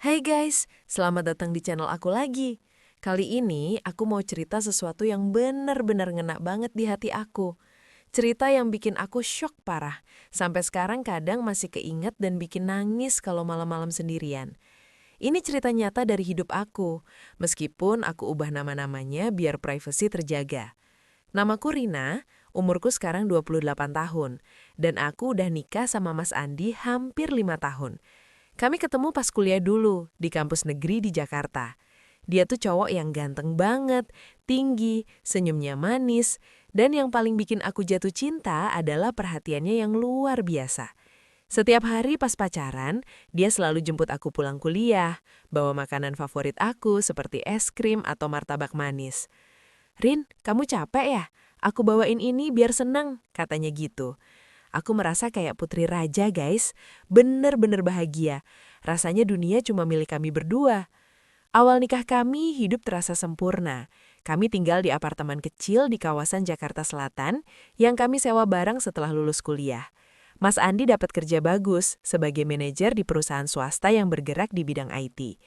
Hai guys, selamat datang di channel aku lagi. Kali ini aku mau cerita sesuatu yang benar-benar ngena banget di hati aku. Cerita yang bikin aku syok parah. Sampai sekarang kadang masih keinget dan bikin nangis kalau malam-malam sendirian. Ini cerita nyata dari hidup aku, meskipun aku ubah nama-namanya biar privasi terjaga. Namaku Rina, umurku sekarang 28 tahun, dan aku udah nikah sama Mas Andi hampir 5 tahun. Kami ketemu pas kuliah dulu di kampus negeri di Jakarta. Dia tuh cowok yang ganteng banget, tinggi, senyumnya manis, dan yang paling bikin aku jatuh cinta adalah perhatiannya yang luar biasa. Setiap hari pas pacaran, dia selalu jemput aku pulang kuliah, bawa makanan favorit aku seperti es krim atau martabak manis. "Rin, kamu capek ya? Aku bawain ini biar senang," katanya gitu. Aku merasa kayak putri raja, guys. Bener-bener bahagia. Rasanya dunia cuma milik kami berdua. Awal nikah kami hidup terasa sempurna. Kami tinggal di apartemen kecil di kawasan Jakarta Selatan yang kami sewa bareng setelah lulus kuliah. Mas Andi dapat kerja bagus sebagai manajer di perusahaan swasta yang bergerak di bidang IT.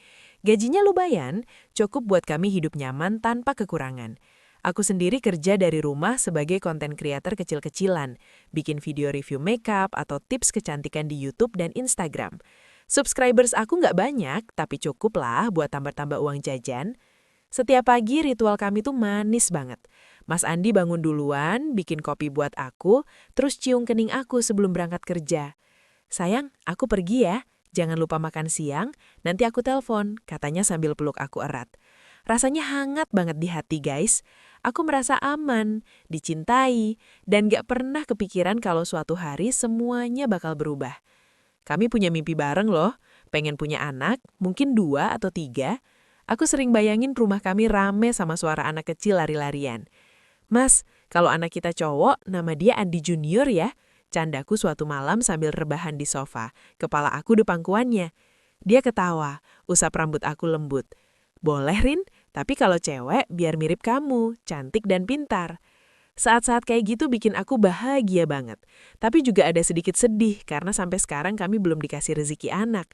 Gajinya lumayan, cukup buat kami hidup nyaman tanpa kekurangan. Aku sendiri kerja dari rumah sebagai konten creator kecil-kecilan, bikin video review makeup atau tips kecantikan di YouTube dan Instagram. Subscribers aku nggak banyak, tapi cukup lah buat tambah-tambah uang jajan. Setiap pagi ritual kami tuh manis banget. Mas Andi bangun duluan, bikin kopi buat aku, terus cium kening aku sebelum berangkat kerja. "Sayang, aku pergi ya. Jangan lupa makan siang, nanti aku telepon," katanya sambil peluk aku erat. Rasanya hangat banget di hati, guys. Aku merasa aman, dicintai, dan gak pernah kepikiran kalau suatu hari semuanya bakal berubah. Kami punya mimpi bareng loh, pengen punya anak, mungkin 2 atau 3. Aku sering bayangin rumah kami rame sama suara anak kecil lari-larian. "Mas, kalau anak kita cowok, nama dia Andi Junior ya?" Candaku suatu malam sambil rebahan di sofa, kepala aku di pangkuannya. Dia ketawa, usap rambut aku lembut. "Boleh, Rin, tapi kalau cewek biar mirip kamu, cantik dan pintar." Saat-saat kayak gitu bikin aku bahagia banget. Tapi juga ada sedikit sedih karena sampai sekarang kami belum dikasih rezeki anak.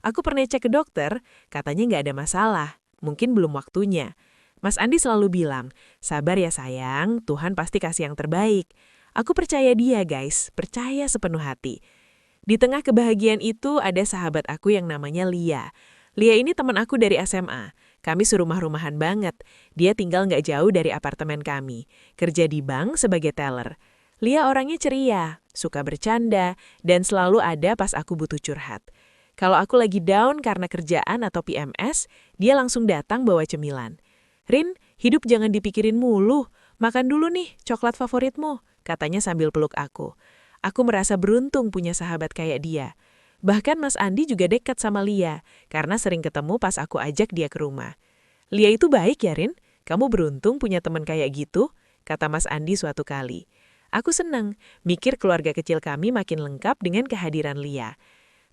Aku pernah cek ke dokter, katanya nggak ada masalah. Mungkin belum waktunya. Mas Andi selalu bilang, "Sabar ya sayang, Tuhan pasti kasih yang terbaik." Aku percaya dia, guys, percaya sepenuh hati. Di tengah kebahagiaan itu ada sahabat aku yang namanya Lia. Lia ini teman aku dari SMA. Kami serumah-rumahan banget. Dia tinggal nggak jauh dari apartemen kami. Kerja di bank sebagai teller. Lia orangnya ceria, suka bercanda, dan selalu ada pas aku butuh curhat. Kalau aku lagi down karena kerjaan atau PMS, dia langsung datang bawa cemilan. "Rin, hidup jangan dipikirin mulu. Makan dulu nih coklat favoritmu," katanya sambil peluk aku. Aku merasa beruntung punya sahabat kayak dia. Bahkan Mas Andi juga dekat sama Lia, karena sering ketemu pas aku ajak dia ke rumah. "Lia itu baik ya, Rin? Kamu beruntung punya teman kayak gitu," kata Mas Andi suatu kali. Aku senang, mikir keluarga kecil kami makin lengkap dengan kehadiran Lia.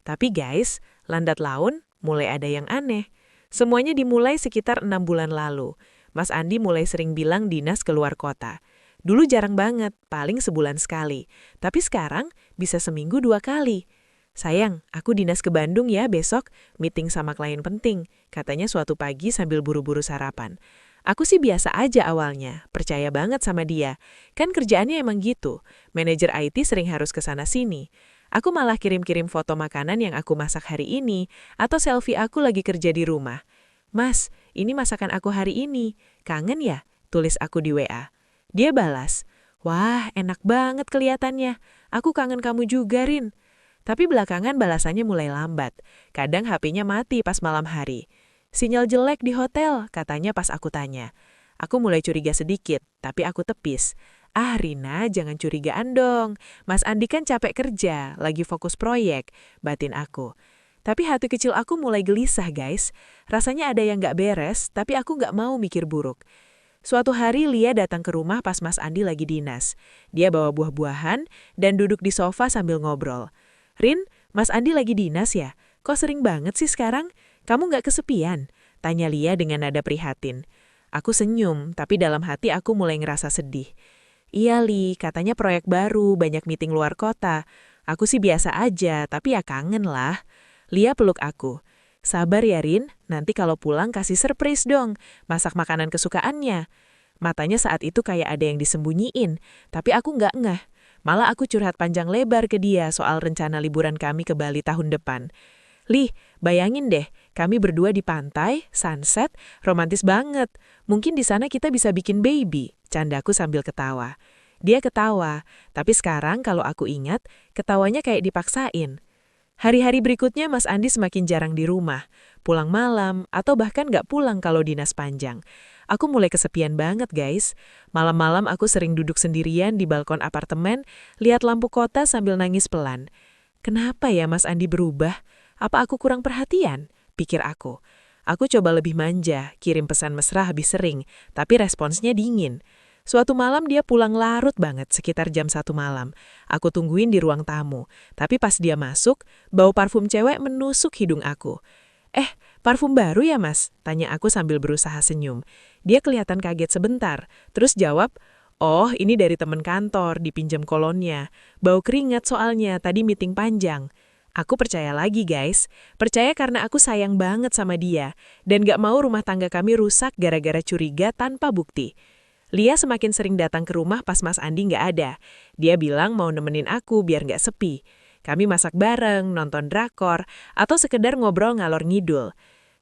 Tapi guys, lambat laun mulai ada yang aneh. Semuanya dimulai sekitar 6 bulan lalu. Mas Andi mulai sering bilang dinas keluar kota. Dulu jarang banget, paling sebulan sekali. Tapi sekarang bisa seminggu 2 kali. "Sayang, aku dinas ke Bandung ya besok, meeting sama klien penting," katanya suatu pagi sambil buru-buru sarapan. Aku sih biasa aja awalnya, percaya banget sama dia. Kan kerjaannya emang gitu, manajer IT sering harus ke sana-sini. Aku malah kirim-kirim foto makanan yang aku masak hari ini, atau selfie aku lagi kerja di rumah. "Mas, ini masakan aku hari ini. Kangen ya?" tulis aku di WA. Dia balas, "Wah, enak banget kelihatannya. Aku kangen kamu juga, Rin." Tapi belakangan balasannya mulai lambat. Kadang HP-nya mati pas malam hari. "Sinyal jelek di hotel," katanya pas aku tanya. Aku mulai curiga sedikit, tapi aku tepis. "Ah, Rina, jangan curigaan dong. Mas Andi kan capek kerja, lagi fokus proyek," batin aku. Tapi hati kecil aku mulai gelisah, guys. Rasanya ada yang gak beres, tapi aku gak mau mikir buruk. Suatu hari Lia datang ke rumah pas Mas Andi lagi dinas. Dia bawa buah-buahan dan duduk di sofa sambil ngobrol. "Rin, Mas Andi lagi dinas ya? Kok sering banget sih sekarang? Kamu nggak kesepian?" tanya Lia dengan nada prihatin. Aku senyum, tapi dalam hati aku mulai ngerasa sedih. "Iya Li, katanya proyek baru, banyak meeting luar kota. Aku sih biasa aja, tapi ya kangen lah." Lia peluk aku. Sabar ya Rin, nanti kalau pulang kasih surprise dong, masak makanan kesukaannya. Matanya saat itu kayak ada yang disembunyiin, tapi aku nggak ngeh. Malah aku curhat panjang lebar ke dia soal rencana liburan kami ke Bali tahun depan. Lih, bayangin deh, kami berdua di pantai, sunset, romantis banget. Mungkin di sana kita bisa bikin baby, candaku sambil ketawa. Dia ketawa, tapi sekarang kalau aku ingat, ketawanya kayak dipaksain. Hari-hari berikutnya Mas Andi semakin jarang di rumah, pulang malam, atau bahkan nggak pulang kalau dinas panjang. Aku mulai kesepian banget guys. Malam-malam aku sering duduk sendirian di balkon apartemen, lihat lampu kota sambil nangis pelan. Kenapa ya Mas Andi berubah? Apa aku kurang perhatian? Pikir aku. Aku coba lebih manja, kirim pesan mesra habis sering, tapi responsnya dingin. Suatu malam dia pulang larut banget, sekitar jam 1 malam. Aku tungguin di ruang tamu, tapi pas dia masuk, bau parfum cewek menusuk hidung aku. Parfum baru ya mas? Tanya aku sambil berusaha senyum. Dia kelihatan kaget sebentar, terus jawab, oh ini dari temen kantor, dipinjam kolonnya. Bau keringat soalnya, tadi meeting panjang. Aku percaya lagi guys, percaya karena aku sayang banget sama dia, dan gak mau rumah tangga kami rusak gara-gara curiga tanpa bukti. Lia semakin sering datang ke rumah pas Mas Andi gak ada. Dia bilang mau nemenin aku biar gak sepi. Kami masak bareng, nonton drakor, atau sekedar ngobrol ngalor ngidul.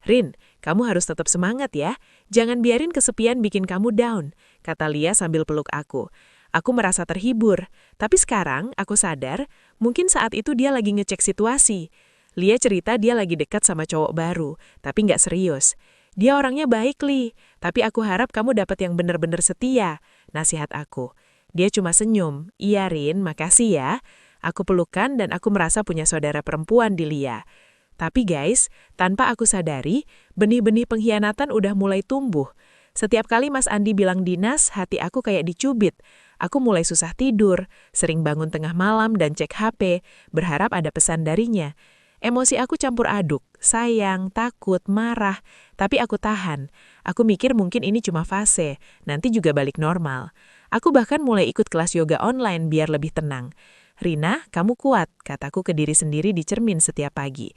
Rin, kamu harus tetap semangat ya, jangan biarin kesepian bikin kamu down, kata Lia sambil peluk aku. Aku merasa terhibur, tapi sekarang aku sadar, mungkin saat itu dia lagi ngecek situasi. Lia cerita dia lagi dekat sama cowok baru, tapi nggak serius. Dia orangnya baik, Li, tapi aku harap kamu dapat yang benar-benar setia, nasihat aku. Dia cuma senyum, iya Rin, makasih ya. Aku pelukan dan aku merasa punya saudara perempuan di Lia. Tapi guys, tanpa aku sadari, benih-benih pengkhianatan udah mulai tumbuh. Setiap kali Mas Andi bilang dinas, hati aku kayak dicubit. Aku mulai susah tidur, sering bangun tengah malam dan cek HP, berharap ada pesan darinya. Emosi aku campur aduk, sayang, takut, marah, tapi aku tahan. Aku mikir mungkin ini cuma fase, nanti juga balik normal. Aku bahkan mulai ikut kelas yoga online biar lebih tenang. Rina, kamu kuat, kataku ke diri sendiri di cermin setiap pagi.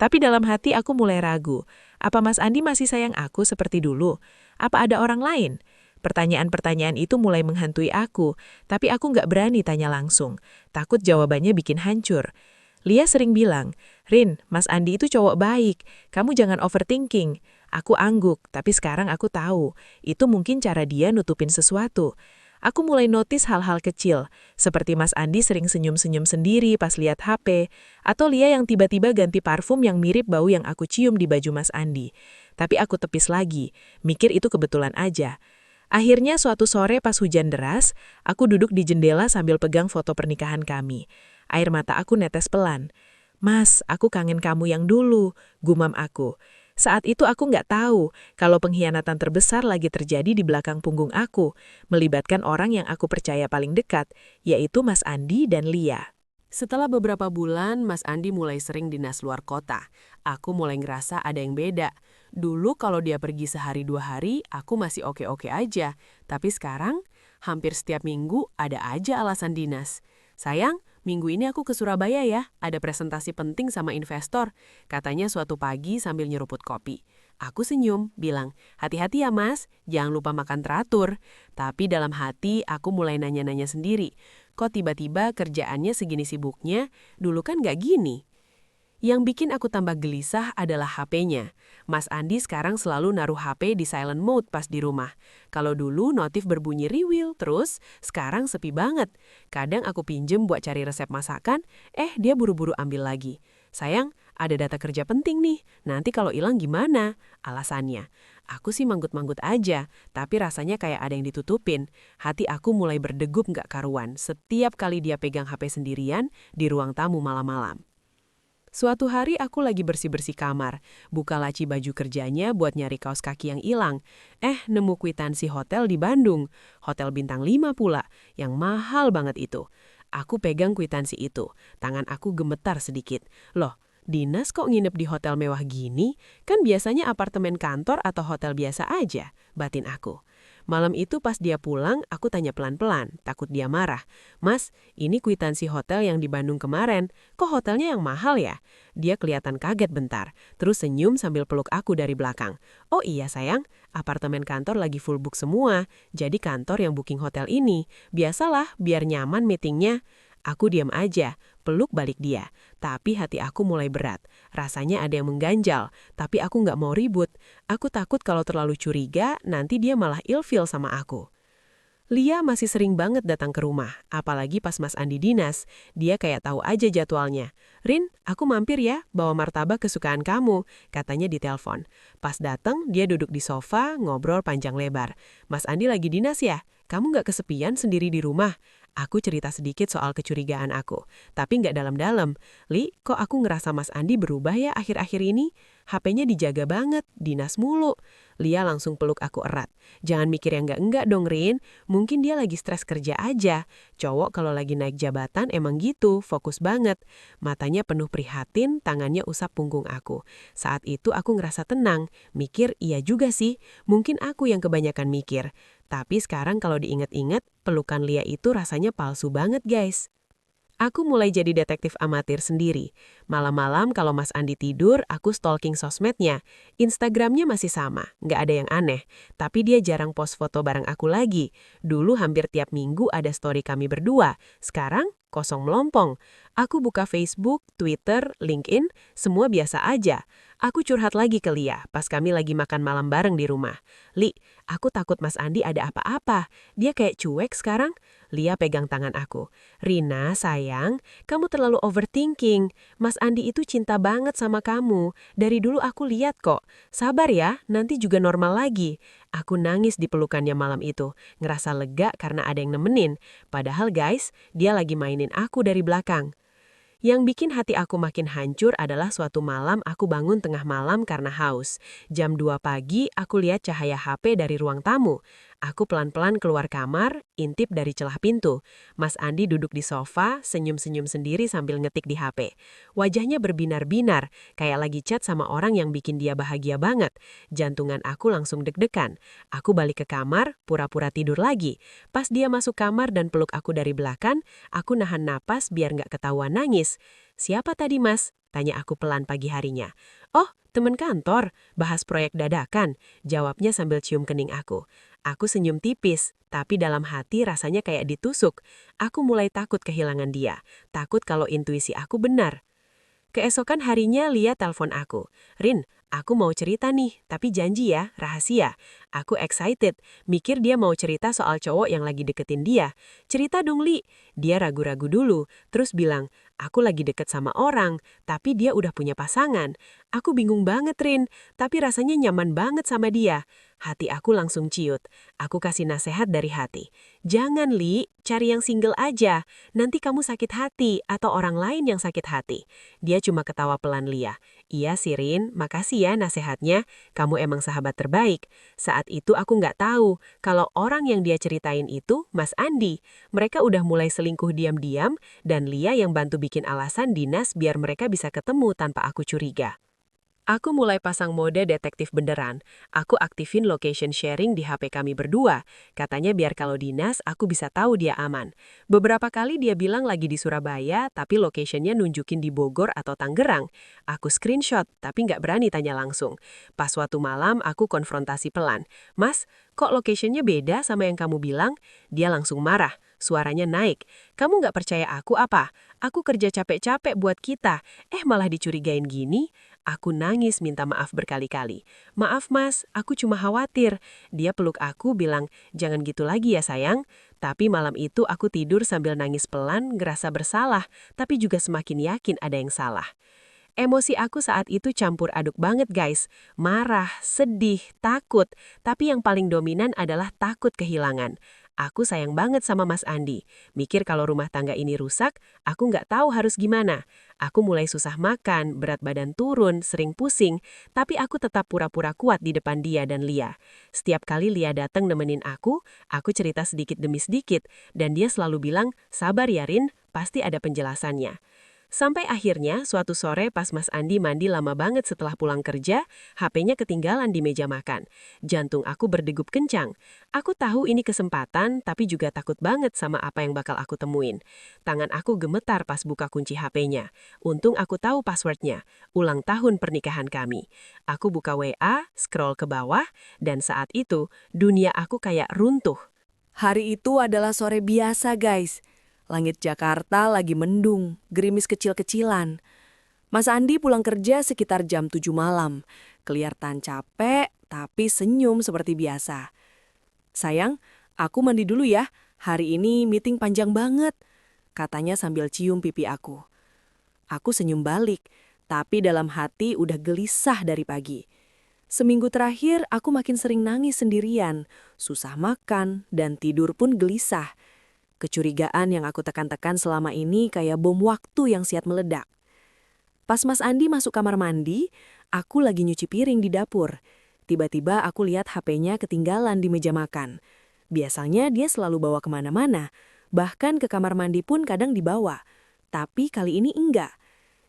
Tapi dalam hati aku mulai ragu, apa Mas Andi masih sayang aku seperti dulu? Apa ada orang lain? Pertanyaan-pertanyaan itu mulai menghantui aku, tapi aku nggak berani tanya langsung. Takut jawabannya bikin hancur. Lia sering bilang, Rin, Mas Andi itu cowok baik, kamu jangan overthinking. Aku angguk, tapi sekarang aku tahu, itu mungkin cara dia nutupin sesuatu. Aku mulai notice hal-hal kecil, seperti Mas Andi sering senyum-senyum sendiri pas lihat HP, atau Lia yang tiba-tiba ganti parfum yang mirip bau yang aku cium di baju Mas Andi. Tapi aku tepis lagi, mikir itu kebetulan aja. Akhirnya suatu sore pas hujan deras, aku duduk di jendela sambil pegang foto pernikahan kami. Air mata aku netes pelan. Mas, aku kangen kamu yang dulu, gumam aku. Saat itu aku nggak tahu kalau pengkhianatan terbesar lagi terjadi di belakang punggung aku, melibatkan orang yang aku percaya paling dekat, yaitu Mas Andi dan Lia. Setelah beberapa bulan, Mas Andi mulai sering dinas luar kota. Aku mulai ngerasa ada yang beda. Dulu kalau dia pergi sehari 2 hari, aku masih oke-oke aja. Tapi sekarang, hampir setiap minggu ada aja alasan dinas. Sayang, minggu ini aku ke Surabaya ya, ada presentasi penting sama investor. Katanya suatu pagi sambil nyeruput kopi. Aku senyum, bilang, hati-hati ya mas, jangan lupa makan teratur. Tapi dalam hati aku mulai nanya-nanya sendiri. Kok tiba-tiba kerjaannya segini sibuknya, dulu kan gak gini. Yang bikin aku tambah gelisah adalah HP-nya. Mas Andi sekarang selalu naruh HP di silent mode pas di rumah. Kalau dulu notif berbunyi riwil terus, sekarang sepi banget. Kadang aku pinjem buat cari resep masakan, dia buru-buru ambil lagi. Sayang, ada data kerja penting nih, nanti kalau hilang gimana? Alasannya, aku sih manggut-manggut aja, tapi rasanya kayak ada yang ditutupin. Hati aku mulai berdegup gak karuan setiap kali dia pegang HP sendirian di ruang tamu malam-malam. Suatu hari aku lagi bersih-bersih kamar, buka laci baju kerjanya buat nyari kaos kaki yang hilang. Nemu kwitansi hotel di Bandung, hotel bintang 5 pula, yang mahal banget itu. Aku pegang kwitansi itu, tangan aku gemetar sedikit. Loh, dinas kok nginep di hotel mewah gini? Kan biasanya apartemen kantor atau hotel biasa aja, batin aku. Malam itu pas dia pulang, aku tanya pelan-pelan, takut dia marah. Mas, ini kwitansi hotel yang di Bandung kemarin. Kok hotelnya yang mahal ya? Dia kelihatan kaget bentar, terus senyum sambil peluk aku dari belakang. Oh iya sayang, apartemen kantor lagi full book semua, jadi kantor yang booking hotel ini. Biasalah, biar nyaman meetingnya. Aku diam aja, peluk balik dia. Tapi hati aku mulai berat. Rasanya ada yang mengganjal, tapi aku nggak mau ribut. Aku takut kalau terlalu curiga, nanti dia malah ilfeel sama aku. Lia masih sering banget datang ke rumah, apalagi pas Mas Andi dinas. Dia kayak tahu aja jadwalnya. Rin, aku mampir ya, bawa martabak kesukaan kamu, katanya di telepon. Pas datang, dia duduk di sofa, ngobrol panjang lebar. Mas Andi lagi dinas ya? Kamu nggak kesepian sendiri di rumah? Aku cerita sedikit soal kecurigaan aku, tapi nggak dalam-dalam. Li, kok aku ngerasa Mas Andi berubah ya akhir-akhir ini? HP-nya dijaga banget, dinas mulu. Lia langsung peluk aku erat. Jangan mikir yang enggak-enggak dong, Rin. Mungkin dia lagi stres kerja aja. Cowok kalau lagi naik jabatan emang gitu, fokus banget. Matanya penuh prihatin, tangannya usap punggung aku. Saat itu aku ngerasa tenang, mikir iya juga sih, mungkin aku yang kebanyakan mikir. Tapi sekarang kalau diingat-ingat, pelukan Lia itu rasanya palsu banget guys. Aku mulai jadi detektif amatir sendiri. Malam-malam kalau Mas Andi tidur, aku stalking sosmednya. Instagramnya masih sama, nggak ada yang aneh. Tapi dia jarang post foto bareng aku lagi. Dulu hampir tiap minggu ada story kami berdua. Sekarang kosong melompong. Aku buka Facebook, Twitter, LinkedIn, semua biasa aja. Aku curhat lagi ke Lia pas kami lagi makan malam bareng di rumah. Li, aku takut Mas Andi ada apa-apa. Dia kayak cuek sekarang. Lia pegang tangan aku. Rina, sayang, kamu terlalu overthinking. Mas Andi itu cinta banget sama kamu. Dari dulu aku lihat kok. Sabar ya, nanti juga normal lagi. Aku nangis di pelukannya malam itu. Ngerasa lega karena ada yang nemenin. Padahal guys, dia lagi mainin aku dari belakang. Yang bikin hati aku makin hancur adalah suatu malam aku bangun tengah malam karena haus. Jam 2 pagi, aku lihat cahaya HP dari ruang tamu. Aku pelan-pelan keluar kamar, intip dari celah pintu. Mas Andi duduk di sofa, senyum-senyum sendiri sambil ngetik di HP. Wajahnya berbinar-binar, kayak lagi chat sama orang yang bikin dia bahagia banget. Jantungan aku langsung deg-degan. Aku balik ke kamar, pura-pura tidur lagi. Pas dia masuk kamar dan peluk aku dari belakang, aku nahan napas biar nggak ketahuan nangis. Siapa tadi mas? Tanya aku pelan pagi harinya. Oh, temen kantor, bahas proyek dadakan. Jawabnya sambil cium kening aku. Aku senyum tipis, tapi dalam hati rasanya kayak ditusuk. Aku mulai takut kehilangan dia. Takut kalau intuisi aku benar. Keesokan harinya Lia telepon aku. Rin, aku mau cerita nih, tapi janji ya, rahasia. Aku excited, mikir dia mau cerita soal cowok yang lagi deketin dia. Cerita dong Li. Dia ragu-ragu dulu, terus bilang, aku lagi deket sama orang, tapi dia udah punya pasangan. Aku bingung banget Rin, tapi rasanya nyaman banget sama dia. Hati aku langsung ciut. Aku kasih nasihat dari hati. Jangan Li, cari yang single aja. Nanti kamu sakit hati atau orang lain yang sakit hati. Dia cuma ketawa pelan Lia. Iya sih Rin, makasih ya nasihatnya. Kamu emang sahabat terbaik. Saat itu aku nggak tahu kalau orang yang dia ceritain itu Mas Andi. Mereka udah mulai selingkuh diam-diam dan Lia yang bantu bikin alasan dinas biar mereka bisa ketemu tanpa aku curiga. Aku mulai pasang mode detektif beneran. Aku aktifin location sharing di HP kami berdua. Katanya biar kalau dinas, aku bisa tahu dia aman. Beberapa kali dia bilang lagi di Surabaya, tapi locationnya nunjukin di Bogor atau Tangerang. Aku screenshot, tapi nggak berani tanya langsung. Pas suatu malam, aku konfrontasi pelan. Mas, kok locationnya beda sama yang kamu bilang? Dia langsung marah. Suaranya naik. Kamu nggak percaya aku apa? Aku kerja capek-capek buat kita. Malah dicurigain gini? Aku nangis minta maaf berkali-kali. Maaf mas, aku cuma khawatir. Dia peluk aku bilang, jangan gitu lagi ya sayang. Tapi malam itu aku tidur sambil nangis pelan, ngerasa bersalah, tapi juga semakin yakin ada yang salah. Emosi aku saat itu campur aduk banget guys. Marah, sedih, takut. Tapi yang paling dominan adalah takut kehilangan. Aku sayang banget sama Mas Andi. Mikir kalau rumah tangga ini rusak, aku nggak tahu harus gimana. Aku mulai susah makan, berat badan turun, sering pusing. Tapi aku tetap pura-pura kuat di depan dia dan Lia. Setiap kali Lia datang nemenin aku cerita sedikit demi sedikit. Dan dia selalu bilang, sabar ya Rin, pasti ada penjelasannya. Sampai akhirnya suatu sore pas Mas Andi mandi lama banget setelah pulang kerja, HP-nya ketinggalan di meja makan. Jantung aku berdegup kencang. Aku tahu ini kesempatan, tapi juga takut banget sama apa yang bakal aku temuin. Tangan aku gemetar pas buka kunci HP-nya. Untung aku tahu passwordnya, ulang tahun pernikahan kami. Aku buka WA, scroll ke bawah, dan saat itu dunia aku kayak runtuh. Hari itu adalah sore biasa, guys. Langit Jakarta lagi mendung, gerimis kecil-kecilan. Mas Andi pulang kerja sekitar jam 7 malam. Kelihatan capek, tapi senyum seperti biasa. Sayang, aku mandi dulu ya. Hari ini meeting panjang banget, katanya sambil cium pipi aku. Aku senyum balik, tapi dalam hati udah gelisah dari pagi. Seminggu terakhir, aku makin sering nangis sendirian, susah makan, dan tidur pun gelisah. Kecurigaan yang aku tekan-tekan selama ini kayak bom waktu yang siap meledak. Pas Mas Andi masuk kamar mandi, aku lagi nyuci piring di dapur. Tiba-tiba aku lihat HP-nya ketinggalan di meja makan. Biasanya dia selalu bawa kemana-mana, bahkan ke kamar mandi pun kadang dibawa. Tapi kali ini enggak.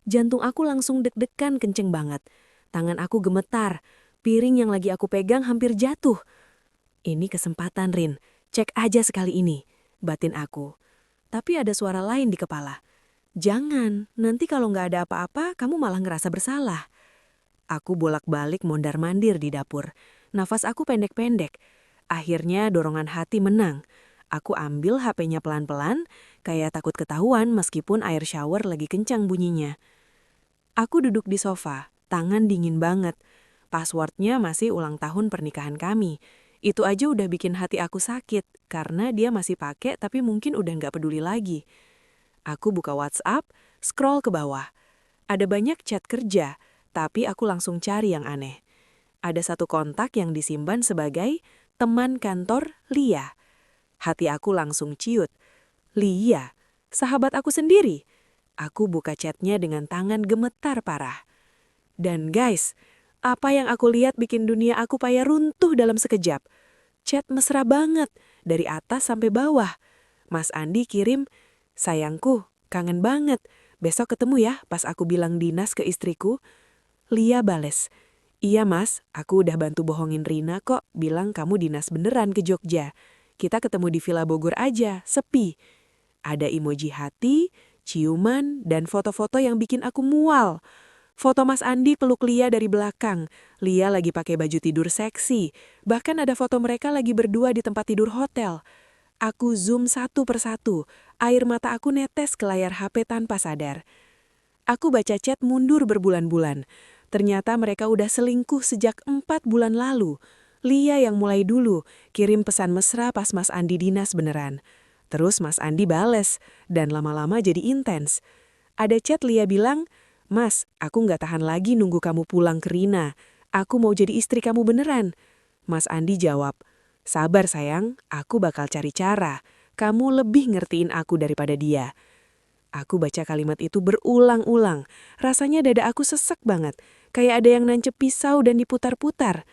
Jantung aku langsung deg-degan kenceng banget. Tangan aku gemetar, piring yang lagi aku pegang hampir jatuh. Ini kesempatan, Rin. Cek aja sekali ini, batin aku. Tapi ada suara lain di kepala. Jangan, nanti kalau nggak ada apa-apa, kamu malah ngerasa bersalah. Aku bolak-balik mondar-mandir di dapur. Nafas aku pendek-pendek. Akhirnya dorongan hati menang. Aku ambil HP-nya pelan-pelan, kayak takut ketahuan meskipun air shower lagi kencang bunyinya. Aku duduk di sofa, tangan dingin banget. Passwordnya masih ulang tahun pernikahan kami. Itu aja udah bikin hati aku sakit, karena dia masih pakai tapi mungkin udah nggak peduli lagi. Aku buka WhatsApp, scroll ke bawah. Ada banyak chat kerja, tapi aku langsung cari yang aneh. Ada satu kontak yang disimpan sebagai teman kantor Lia. Hati aku langsung ciut. Lia, sahabat aku sendiri. Aku buka chatnya dengan tangan gemetar parah. Dan guys, apa yang aku lihat bikin dunia aku payah runtuh dalam sekejap. Chat mesra banget, dari atas sampai bawah. Mas Andi kirim, sayangku, kangen banget. Besok ketemu ya pas aku bilang dinas ke istriku. Lia bales, iya mas, aku udah bantu bohongin Rina kok, bilang kamu dinas beneran ke Jogja. Kita ketemu di Villa Bogor aja, sepi. Ada emoji hati, ciuman, dan foto-foto yang bikin aku mual. Foto Mas Andi peluk Lia dari belakang. Lia lagi pakai baju tidur seksi. Bahkan ada foto mereka lagi berdua di tempat tidur hotel. Aku zoom satu persatu. Air mata aku netes ke layar HP tanpa sadar. Aku baca chat mundur berbulan-bulan. Ternyata mereka udah selingkuh sejak 4 bulan lalu. Lia yang mulai dulu, kirim pesan mesra pas Mas Andi dinas beneran. Terus Mas Andi bales, dan lama-lama jadi intens. Ada chat Lia bilang, Mas, aku nggak tahan lagi nunggu kamu pulang ke Rina. Aku mau jadi istri kamu beneran. Mas Andi jawab, sabar sayang, aku bakal cari cara. Kamu lebih ngertiin aku daripada dia. Aku baca kalimat itu berulang-ulang. Rasanya dada aku sesek banget. Kayak ada yang nancep pisau dan diputar-putar.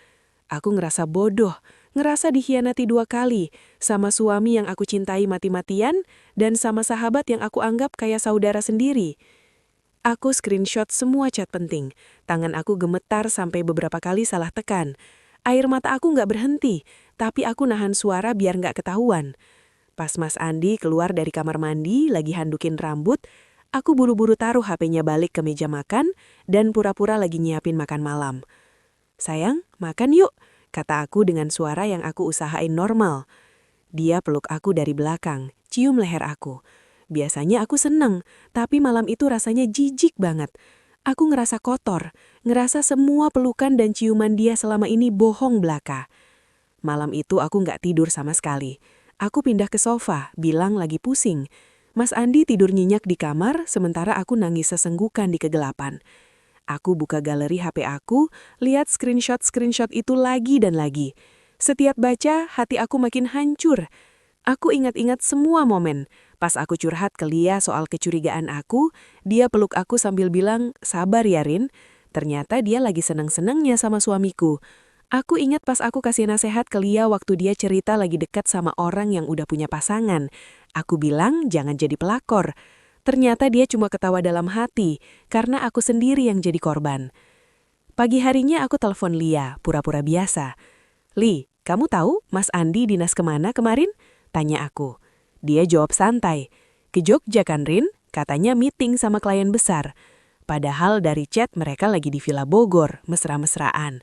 Aku ngerasa bodoh, ngerasa dikhianati 2 kali. Sama suami yang aku cintai mati-matian, dan sama sahabat yang aku anggap kayak saudara sendiri. Aku screenshot semua chat penting. Tangan aku gemetar sampai beberapa kali salah tekan. Air mata aku nggak berhenti, tapi aku nahan suara biar nggak ketahuan. Pas Mas Andi keluar dari kamar mandi, lagi handukin rambut, aku buru-buru taruh HP-nya balik ke meja makan dan pura-pura lagi nyiapin makan malam. Sayang, makan yuk, kata aku dengan suara yang aku usahain normal. Dia peluk aku dari belakang, cium leher aku. Biasanya aku seneng, tapi malam itu rasanya jijik banget. Aku ngerasa kotor, ngerasa semua pelukan dan ciuman dia selama ini bohong belaka. Malam itu aku nggak tidur sama sekali. Aku pindah ke sofa, bilang lagi pusing. Mas Andi tidur nyenyak di kamar, sementara aku nangis sesenggukan di kegelapan. Aku buka galeri HP aku, lihat screenshot-screenshot itu lagi dan lagi. Setiap baca, hati aku makin hancur. Aku ingat-ingat semua momen. Pas aku curhat ke Lia soal kecurigaan aku, dia peluk aku sambil bilang, sabar ya Rin. Ternyata dia lagi seneng-senengnya sama suamiku. Aku ingat pas aku kasih nasihat ke Lia waktu dia cerita lagi dekat sama orang yang udah punya pasangan. Aku bilang jangan jadi pelakor. Ternyata dia cuma ketawa dalam hati karena aku sendiri yang jadi korban. Pagi harinya aku telepon Lia, pura-pura biasa. "Li, kamu tahu Mas Andi dinas kemana kemarin?" Tanya aku. Dia jawab santai. "Ke Jogja kan, Rin? Katanya meeting sama klien besar." Padahal dari chat mereka lagi di Villa Bogor, mesra-mesraan.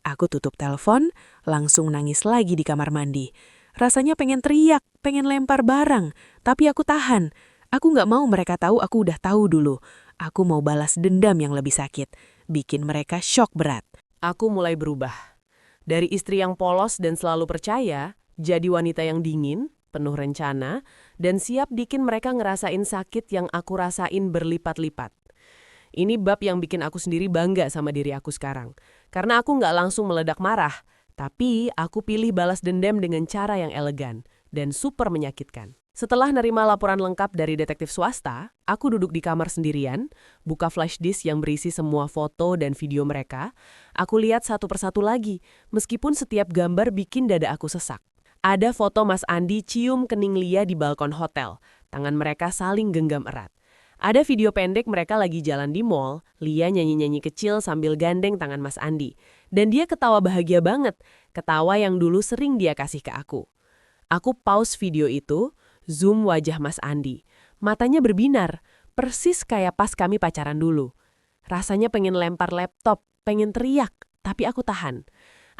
Aku tutup telepon, langsung nangis lagi di kamar mandi. Rasanya pengen teriak, pengen lempar barang, tapi aku tahan. Aku nggak mau mereka tahu aku udah tahu dulu. Aku mau balas dendam yang lebih sakit, bikin mereka shock berat. Aku mulai berubah. Dari istri yang polos dan selalu percaya, jadi wanita yang dingin, penuh rencana, dan siap bikin mereka ngerasain sakit yang aku rasain berlipat-lipat. Ini bab yang bikin aku sendiri bangga sama diri aku sekarang. Karena aku nggak langsung meledak marah, tapi aku pilih balas dendam dengan cara yang elegan dan super menyakitkan. Setelah nerima laporan lengkap dari detektif swasta, aku duduk di kamar sendirian, buka flash disk yang berisi semua foto dan video mereka. Aku lihat satu persatu lagi, meskipun setiap gambar bikin dada aku sesak. Ada foto Mas Andi cium kening Lia di balkon hotel. Tangan mereka saling genggam erat. Ada video pendek mereka lagi jalan di mall, Lia nyanyi-nyanyi kecil sambil gandeng tangan Mas Andi. Dan dia ketawa bahagia banget, ketawa yang dulu sering dia kasih ke aku. Aku pause video itu, zoom wajah Mas Andi. Matanya berbinar, persis kayak pas kami pacaran dulu. Rasanya pengen lempar laptop, pengen teriak, tapi aku tahan.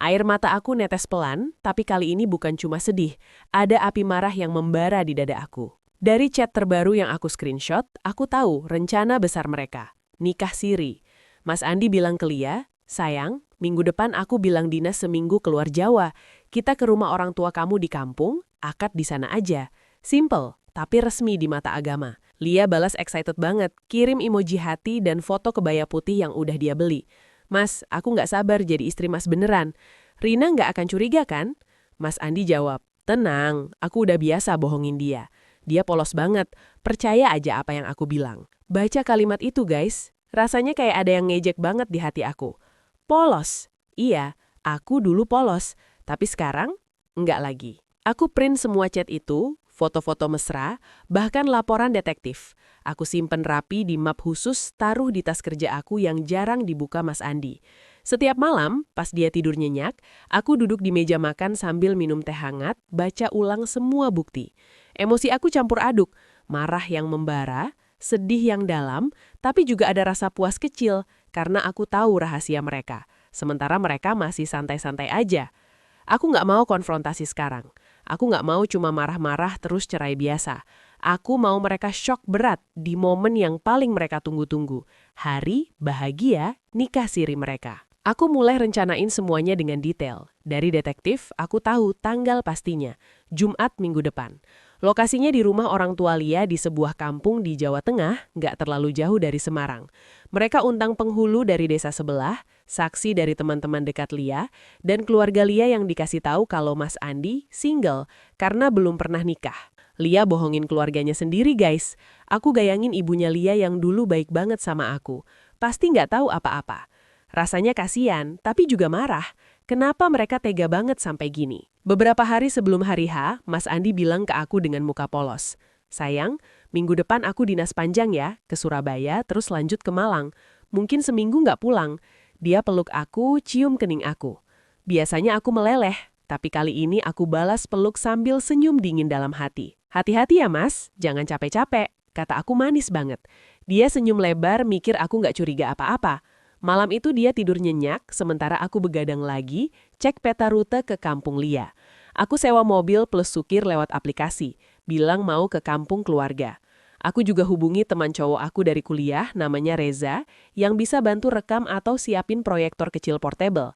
Air mata aku netes pelan, tapi kali ini bukan cuma sedih. Ada api marah yang membara di dada aku. Dari chat terbaru yang aku screenshot, aku tahu rencana besar mereka. Nikah siri. Mas Andi bilang ke Lia, "Sayang, minggu depan aku bilang dinas seminggu keluar Jawa. Kita ke rumah orang tua kamu di kampung, akad di sana aja. Simple, tapi resmi di mata agama." Lia balas excited banget, kirim emoji hati dan foto kebaya putih yang udah dia beli. "Mas, aku nggak sabar jadi istri Mas beneran. Rina nggak akan curiga kan?" Mas Andi jawab, "Tenang, aku udah biasa bohongin dia. Dia polos banget, percaya aja apa yang aku bilang." Baca kalimat itu guys, rasanya kayak ada yang ngejek banget di hati aku. Polos? Iya, aku dulu polos, tapi sekarang enggak lagi. Aku print semua chat itu, foto-foto mesra, bahkan laporan detektif. Aku simpen rapi di map khusus, taruh di tas kerja aku yang jarang dibuka Mas Andi. Setiap malam, pas dia tidur nyenyak, aku duduk di meja makan sambil minum teh hangat, baca ulang semua bukti. Emosi aku campur aduk, marah yang membara, sedih yang dalam, tapi juga ada rasa puas kecil karena aku tahu rahasia mereka. Sementara mereka masih santai-santai aja. Aku nggak mau konfrontasi sekarang. Aku nggak mau cuma marah-marah terus cerai biasa. Aku mau mereka shock berat di momen yang paling mereka tunggu-tunggu. Hari bahagia nikah siri mereka. Aku mulai rencanain semuanya dengan detail. Dari detektif, aku tahu tanggal pastinya. Jumat minggu depan. Lokasinya di rumah orang tua Lia di sebuah kampung di Jawa Tengah, nggak terlalu jauh dari Semarang. Mereka undang penghulu dari desa sebelah, saksi dari teman-teman dekat Lia, dan keluarga Lia yang dikasih tahu kalau Mas Andi single karena belum pernah nikah. Lia bohongin keluarganya sendiri guys. Aku gayangin ibunya Lia yang dulu baik banget sama aku. Pasti nggak tahu apa-apa. Rasanya kasihan, tapi juga marah. Kenapa mereka tega banget sampai gini? Beberapa hari sebelum hari H, Mas Andi bilang ke aku dengan muka polos, "Sayang, minggu depan aku dinas panjang ya, ke Surabaya terus lanjut ke Malang. Mungkin seminggu nggak pulang." Dia peluk aku, cium kening aku. Biasanya aku meleleh, tapi kali ini aku balas peluk sambil senyum dingin dalam hati. "Hati-hati ya Mas, jangan capek-capek," kata aku manis banget. Dia senyum lebar mikir aku nggak curiga apa-apa. Malam itu dia tidur nyenyak, sementara aku begadang lagi, cek peta rute ke kampung Lia. Aku sewa mobil plus supir lewat aplikasi, bilang mau ke kampung keluarga. Aku juga hubungi teman cowok aku dari kuliah, namanya Reza, yang bisa bantu rekam atau siapin proyektor kecil portable.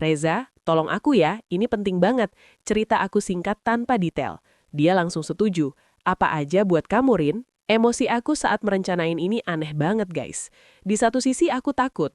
"Reza, tolong aku ya, ini penting banget." Cerita aku singkat tanpa detail. Dia langsung setuju. "Apa aja buat kamu, Rin?" Emosi aku saat merencanain ini aneh banget guys. Di satu sisi aku takut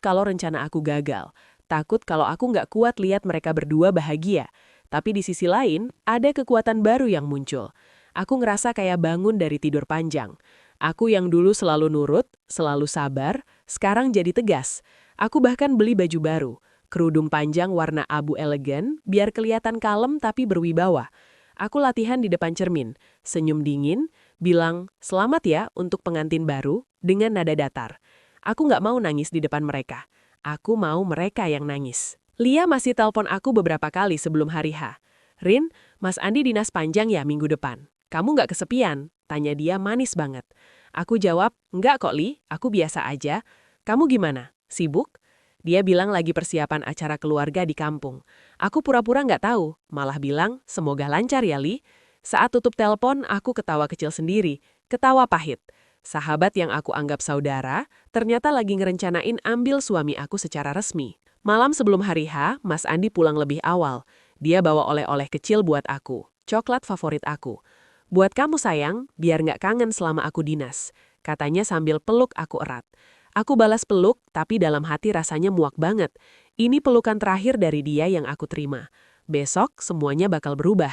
kalau rencana aku gagal. Takut kalau aku nggak kuat lihat mereka berdua bahagia. Tapi di sisi lain, ada kekuatan baru yang muncul. Aku ngerasa kayak bangun dari tidur panjang. Aku yang dulu selalu nurut, selalu sabar, sekarang jadi tegas. Aku bahkan beli baju baru. Kerudung panjang warna abu elegan, biar kelihatan kalem tapi berwibawa. Aku latihan di depan cermin, senyum dingin, bilang, "Selamat ya untuk pengantin baru," dengan nada datar. Aku nggak mau nangis di depan mereka. Aku mau mereka yang nangis. Lia masih telepon aku beberapa kali sebelum hari H. "Rin, Mas Andi dinas panjang ya minggu depan. Kamu nggak kesepian?" Tanya dia manis banget. Aku jawab, "Nggak kok Li, aku biasa aja. Kamu gimana? Sibuk?" Dia bilang lagi persiapan acara keluarga di kampung. Aku pura-pura nggak tahu, malah bilang, "Semoga lancar ya Li." Saat tutup telepon, aku ketawa kecil sendiri, ketawa pahit. Sahabat yang aku anggap saudara, ternyata lagi ngerencanain ambil suami aku secara resmi. Malam sebelum hari H, Mas Andi pulang lebih awal. Dia bawa oleh-oleh kecil buat aku, coklat favorit aku. "Buat kamu sayang, biar nggak kangen selama aku dinas," katanya sambil peluk aku erat. Aku balas peluk, tapi dalam hati rasanya muak banget. Ini pelukan terakhir dari dia yang aku terima. Besok semuanya bakal berubah.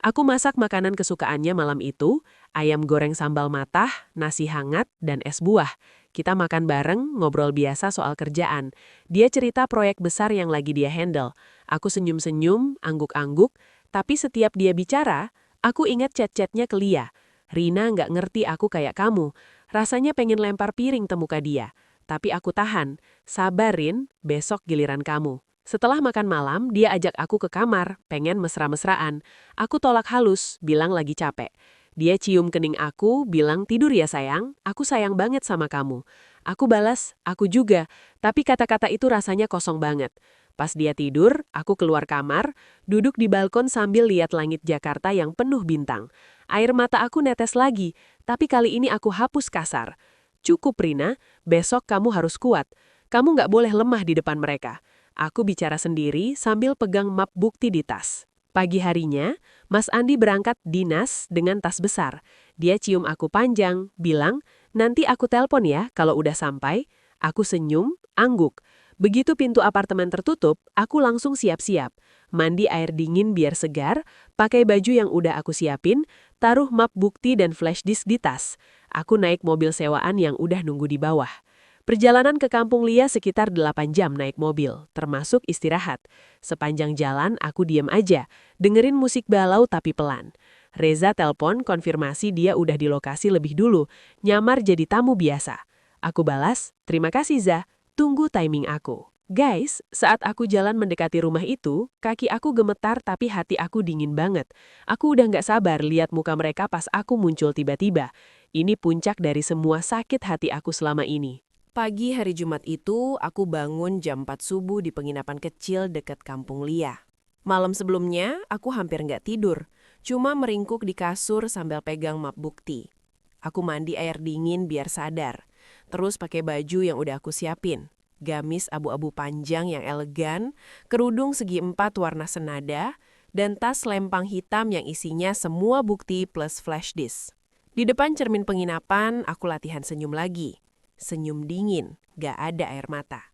Aku masak makanan kesukaannya malam itu, ayam goreng sambal matah, nasi hangat, dan es buah. Kita makan bareng, ngobrol biasa soal kerjaan. Dia cerita proyek besar yang lagi dia handle. Aku senyum-senyum, angguk-angguk, tapi setiap dia bicara, aku ingat chat-chatnya ke Lia. "Rina nggak ngerti aku kayak kamu. Rasanya pengen lempar piring temuka dia. Tapi aku tahan. Sabarin, besok giliran kamu." Setelah makan malam, dia ajak aku ke kamar, pengen mesra-mesraan. Aku tolak halus, bilang lagi capek. Dia cium kening aku, bilang, "Tidur ya sayang, aku sayang banget sama kamu." Aku balas, "Aku juga," tapi kata-kata itu rasanya kosong banget. Pas dia tidur, aku keluar kamar, duduk di balkon sambil lihat langit Jakarta yang penuh bintang. Air mata aku netes lagi, tapi kali ini aku hapus kasar. "Cukup Rina, besok kamu harus kuat. Kamu nggak boleh lemah di depan mereka." Aku bicara sendiri sambil pegang map bukti di tas. Pagi harinya, Mas Andi berangkat dinas dengan tas besar. Dia cium aku panjang, bilang, "Nanti aku telpon ya kalau udah sampai." Aku senyum, angguk. Begitu pintu apartemen tertutup, aku langsung siap-siap. Mandi air dingin biar segar, pakai baju yang udah aku siapin, taruh map bukti dan flash disk di tas. Aku naik mobil sewaan yang udah nunggu di bawah. Perjalanan ke kampung Lia sekitar 8 jam naik mobil, termasuk istirahat. Sepanjang jalan aku diam aja, dengerin musik galau tapi pelan. Reza telpon konfirmasi dia udah di lokasi lebih dulu, nyamar jadi tamu biasa. Aku balas, "Terima kasih Za, tunggu timing aku." Guys, saat aku jalan mendekati rumah itu, kaki aku gemetar tapi hati aku dingin banget. Aku udah nggak sabar lihat muka mereka pas aku muncul tiba-tiba. Ini puncak dari semua sakit hati aku selama ini. Pagi hari Jumat itu, aku bangun jam 4 subuh di penginapan kecil dekat kampung Lia. Malam sebelumnya, aku hampir nggak tidur, cuma meringkuk di kasur sambil pegang map bukti. Aku mandi air dingin biar sadar, terus pakai baju yang udah aku siapin. Gamis abu-abu panjang yang elegan, kerudung segi 4 warna senada, dan tas lempang hitam yang isinya semua bukti plus flash disk. Di depan cermin penginapan, aku latihan senyum lagi. Senyum dingin, gak ada air mata.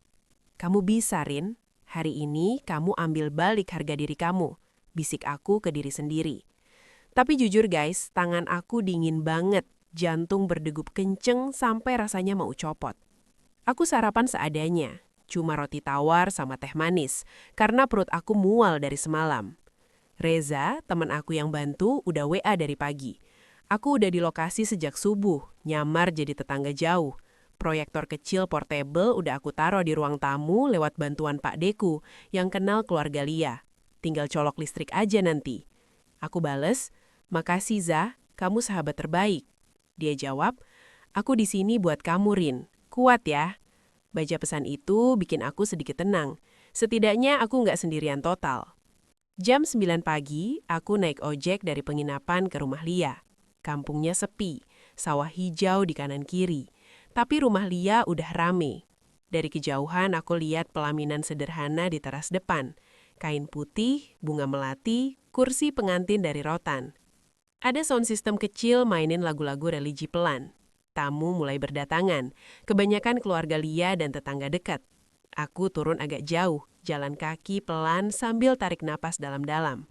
"Kamu bisa, Rin. Hari ini kamu ambil balik harga diri kamu," bisik aku ke diri sendiri. Tapi jujur guys, tangan aku dingin banget, jantung berdegup kenceng sampai rasanya mau copot. Aku sarapan seadanya, cuma roti tawar sama teh manis, karena perut aku mual dari semalam. Reza, teman aku yang bantu, udah WA dari pagi. Aku udah di lokasi sejak subuh, nyamar jadi tetangga jauh. Proyektor kecil portable udah aku taruh di ruang tamu lewat bantuan Pak Deku yang kenal keluarga Lia. Tinggal colok listrik aja nanti. Aku bales, "Makasih Za, kamu sahabat terbaik." Dia jawab, "Aku di sini buat kamu Rin, kuat ya." Baca pesan itu bikin aku sedikit tenang. Setidaknya aku nggak sendirian total. Jam 9 pagi, aku naik ojek dari penginapan ke rumah Lia. Kampungnya sepi, sawah hijau di kanan kiri. Tapi rumah Lia udah rame. Dari kejauhan aku lihat pelaminan sederhana di teras depan. Kain putih, bunga melati, kursi pengantin dari rotan. Ada sound system kecil mainin lagu-lagu religi pelan. Tamu mulai berdatangan, kebanyakan keluarga Lia dan tetangga dekat. Aku turun agak jauh, jalan kaki pelan sambil tarik napas dalam-dalam.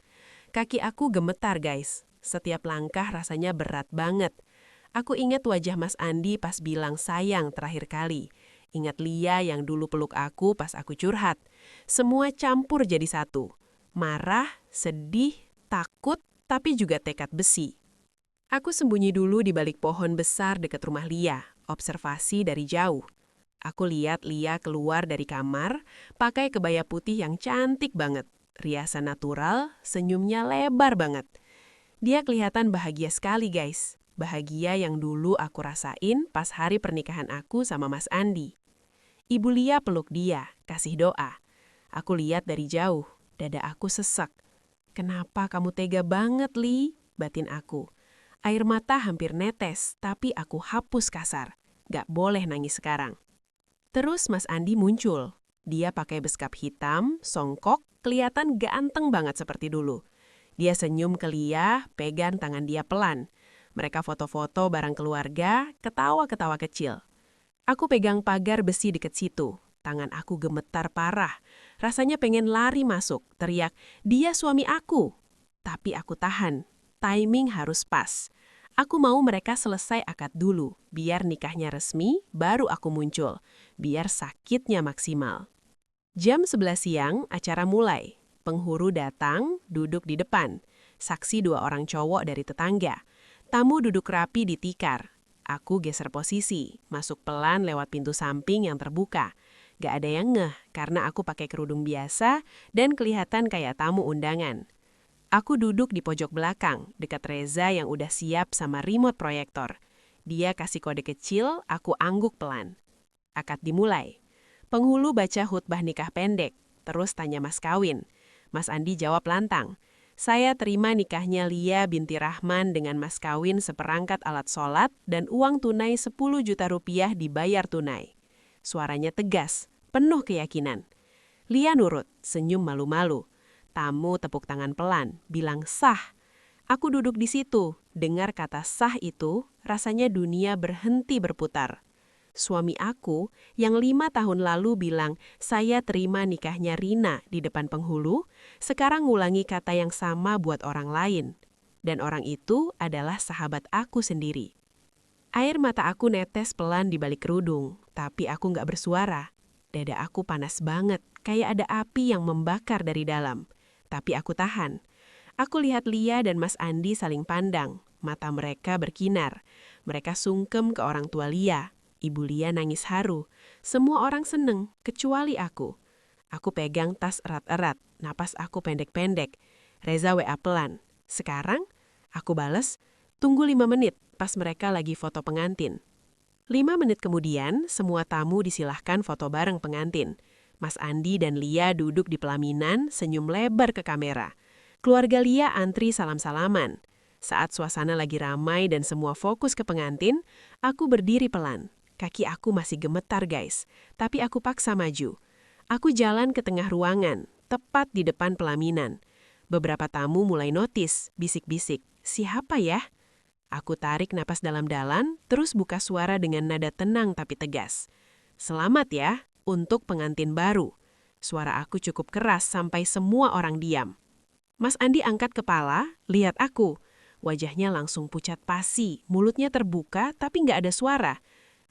Kaki aku gemetar guys, setiap langkah rasanya berat banget. Aku ingat wajah Mas Andi pas bilang sayang terakhir kali. Ingat Lia yang dulu peluk aku pas aku curhat. Semua campur jadi satu. Marah, sedih, takut, tapi juga tekad besi. Aku sembunyi dulu di balik pohon besar dekat rumah Lia, observasi dari jauh. Aku lihat Lia keluar dari kamar, pakai kebaya putih yang cantik banget. Riasan natural, senyumnya lebar banget. Dia kelihatan bahagia sekali, guys. Bahagia yang dulu aku rasain pas hari pernikahan aku sama Mas Andi. Ibu Lia peluk dia, kasih doa. Aku lihat dari jauh, dada aku sesak. Kenapa kamu tega banget, Li? Batin aku. Air mata hampir netes, tapi aku hapus kasar. Gak boleh nangis sekarang. Terus Mas Andi muncul. Dia pakai beskap hitam, songkok, kelihatan ganteng banget seperti dulu. Dia senyum ke Lia, pegang tangan dia pelan. Mereka foto-foto bareng keluarga, ketawa-ketawa kecil. Aku pegang pagar besi dekat situ. Tangan aku gemetar parah. Rasanya pengen lari masuk, teriak, "Dia suami aku!" Tapi aku tahan. Timing harus pas. Aku mau mereka selesai akad dulu, biar nikahnya resmi, baru aku muncul. Biar sakitnya maksimal. Jam 11 siang, acara mulai. Penghulu datang, duduk di depan. Saksi 2 orang cowok dari tetangga. Tamu duduk rapi di tikar. Aku geser posisi, masuk pelan lewat pintu samping yang terbuka. Gak ada yang ngeh, karena aku pakai kerudung biasa dan kelihatan kayak tamu undangan. Aku duduk di pojok belakang, dekat Reza yang udah siap sama remote proyektor. Dia kasih kode kecil, aku angguk pelan. Akad dimulai. Penghulu baca khutbah nikah pendek, terus tanya mas kawin. Mas Andi jawab lantang. Saya terima nikahnya Lia binti Rahman dengan mas kawin seperangkat alat sholat dan uang tunai 10 juta rupiah dibayar tunai. Suaranya tegas, penuh keyakinan. Lia nurut, senyum malu-malu. Tamu tepuk tangan pelan, bilang sah. Aku duduk di situ, dengar kata sah itu, rasanya dunia berhenti berputar. Suami aku yang 5 tahun lalu bilang saya terima nikahnya Rina di depan penghulu, sekarang ngulangi kata yang sama buat orang lain. Dan orang itu adalah sahabat aku sendiri. Air mata aku netes pelan di balik kerudung, tapi aku nggak bersuara. Dada aku panas banget, kayak ada api yang membakar dari dalam. Tapi aku tahan. Aku lihat Lia dan Mas Andi saling pandang. Mata mereka berkinar. Mereka sungkem ke orang tua Lia. Ibu Lia nangis haru. Semua orang seneng, kecuali aku. Aku pegang tas erat-erat. Napas aku pendek-pendek. Reza WA pelan. Sekarang? Aku bales. Tunggu 5 menit, pas mereka lagi foto pengantin. 5 menit kemudian, semua tamu disilahkan foto bareng pengantin. Mas Andi dan Lia duduk di pelaminan, senyum lebar ke kamera. Keluarga Lia antri salam-salaman. Saat suasana lagi ramai dan semua fokus ke pengantin, aku berdiri pelan. Kaki aku masih gemetar, guys. Tapi aku paksa maju. Aku jalan ke tengah ruangan, tepat di depan pelaminan. Beberapa tamu mulai notice, bisik-bisik. Siapa ya? Aku tarik napas dalam-dalam, terus buka suara dengan nada tenang tapi tegas. Selamat ya, untuk pengantin baru. Suara aku cukup keras sampai semua orang diam. Mas Andi angkat kepala, lihat aku. Wajahnya langsung pucat pasi, mulutnya terbuka tapi nggak ada suara.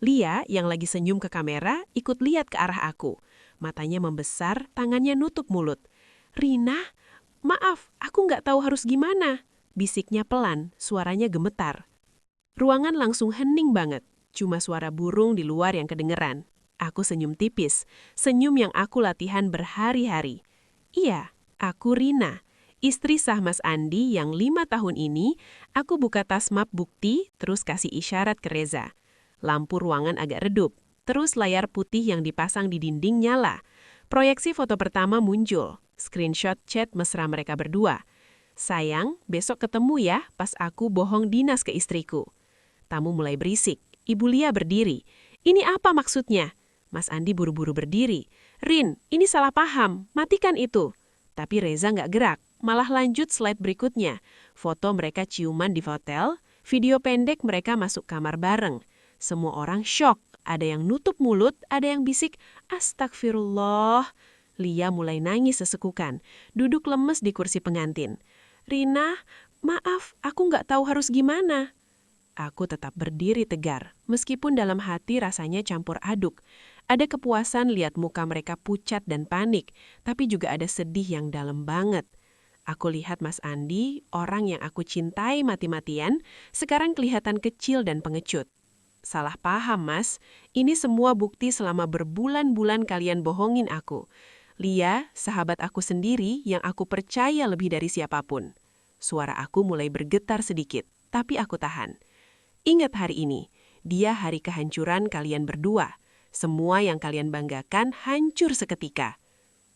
Lia yang lagi senyum ke kamera ikut lihat ke arah aku. Matanya membesar, tangannya nutup mulut. Rina, maaf, aku nggak tahu harus gimana. Bisiknya pelan, suaranya gemetar. Ruangan langsung hening banget, cuma suara burung di luar yang kedengeran. Aku senyum tipis, senyum yang aku latihan berhari-hari. Iya, aku Rina, istri sah Mas Andi yang 5 tahun ini. Aku buka tas map bukti, terus kasih isyarat ke Reza. Lampu ruangan agak redup, terus layar putih yang dipasang di dinding nyala. Proyeksi foto pertama muncul, screenshot chat mesra mereka berdua. Sayang, besok ketemu ya pas aku bohong dinas ke istriku. Tamu mulai berisik, Ibu Lia berdiri. Ini apa maksudnya? Mas Andi buru-buru berdiri. Rin, ini salah paham, matikan itu. Tapi Reza nggak gerak, malah lanjut slide berikutnya. Foto mereka ciuman di hotel, video pendek mereka masuk kamar bareng. Semua orang shock, ada yang nutup mulut, ada yang bisik, astagfirullah. Lia mulai nangis sesekukan, duduk lemes di kursi pengantin. Rina, maaf, aku nggak tahu harus gimana. Aku tetap berdiri tegar, meskipun dalam hati rasanya campur aduk. Ada kepuasan lihat muka mereka pucat dan panik, tapi juga ada sedih yang dalam banget. Aku lihat Mas Andi, orang yang aku cintai mati-matian, sekarang kelihatan kecil dan pengecut. Salah paham, Mas. Ini semua bukti selama berbulan-bulan kalian bohongin aku. Lia, sahabat aku sendiri yang aku percaya lebih dari siapapun. Suara aku mulai bergetar sedikit, tapi aku tahan. Ingat hari ini, dia hari kehancuran kalian berdua. Semua yang kalian banggakan hancur seketika.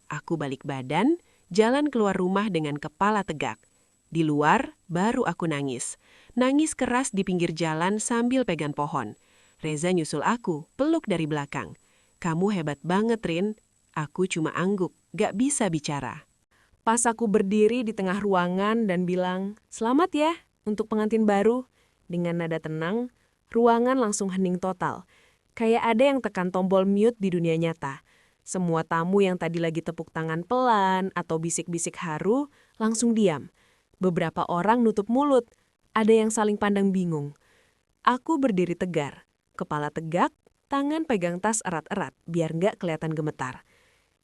Aku balik badan, jalan keluar rumah dengan kepala tegak. Di luar, baru aku nangis. Nangis keras di pinggir jalan sambil pegang pohon. Reza nyusul aku, peluk dari belakang. Kamu hebat banget, Rin. Aku cuma angguk, gak bisa bicara. Pas aku berdiri di tengah ruangan dan bilang, "Selamat ya untuk pengantin baru." Dengan nada tenang, ruangan langsung hening total. Kayak ada yang tekan tombol mute di dunia nyata. Semua tamu yang tadi lagi tepuk tangan pelan atau bisik-bisik haru langsung diam. Beberapa orang nutup mulut, ada yang saling pandang bingung. Aku berdiri tegar, kepala tegak, tangan pegang tas erat-erat biar nggak kelihatan gemetar.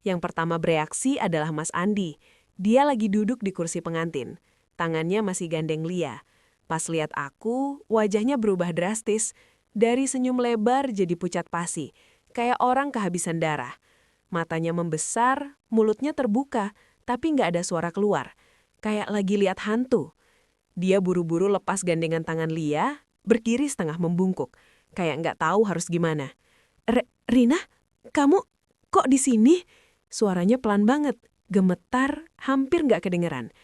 Yang pertama bereaksi adalah Mas Andi. Dia lagi duduk di kursi pengantin. Tangannya masih gandeng Lia. Pas lihat aku, wajahnya berubah drastis. Dari senyum lebar jadi pucat pasi, kayak orang kehabisan darah. Matanya membesar, mulutnya terbuka, tapi nggak ada suara keluar. Kayak lagi lihat hantu. Dia buru-buru lepas gandengan tangan Lia, berdiri setengah membungkuk. Kayak nggak tahu harus gimana. Rina, kamu kok di sini? Suaranya pelan banget, gemetar, hampir nggak kedengeran.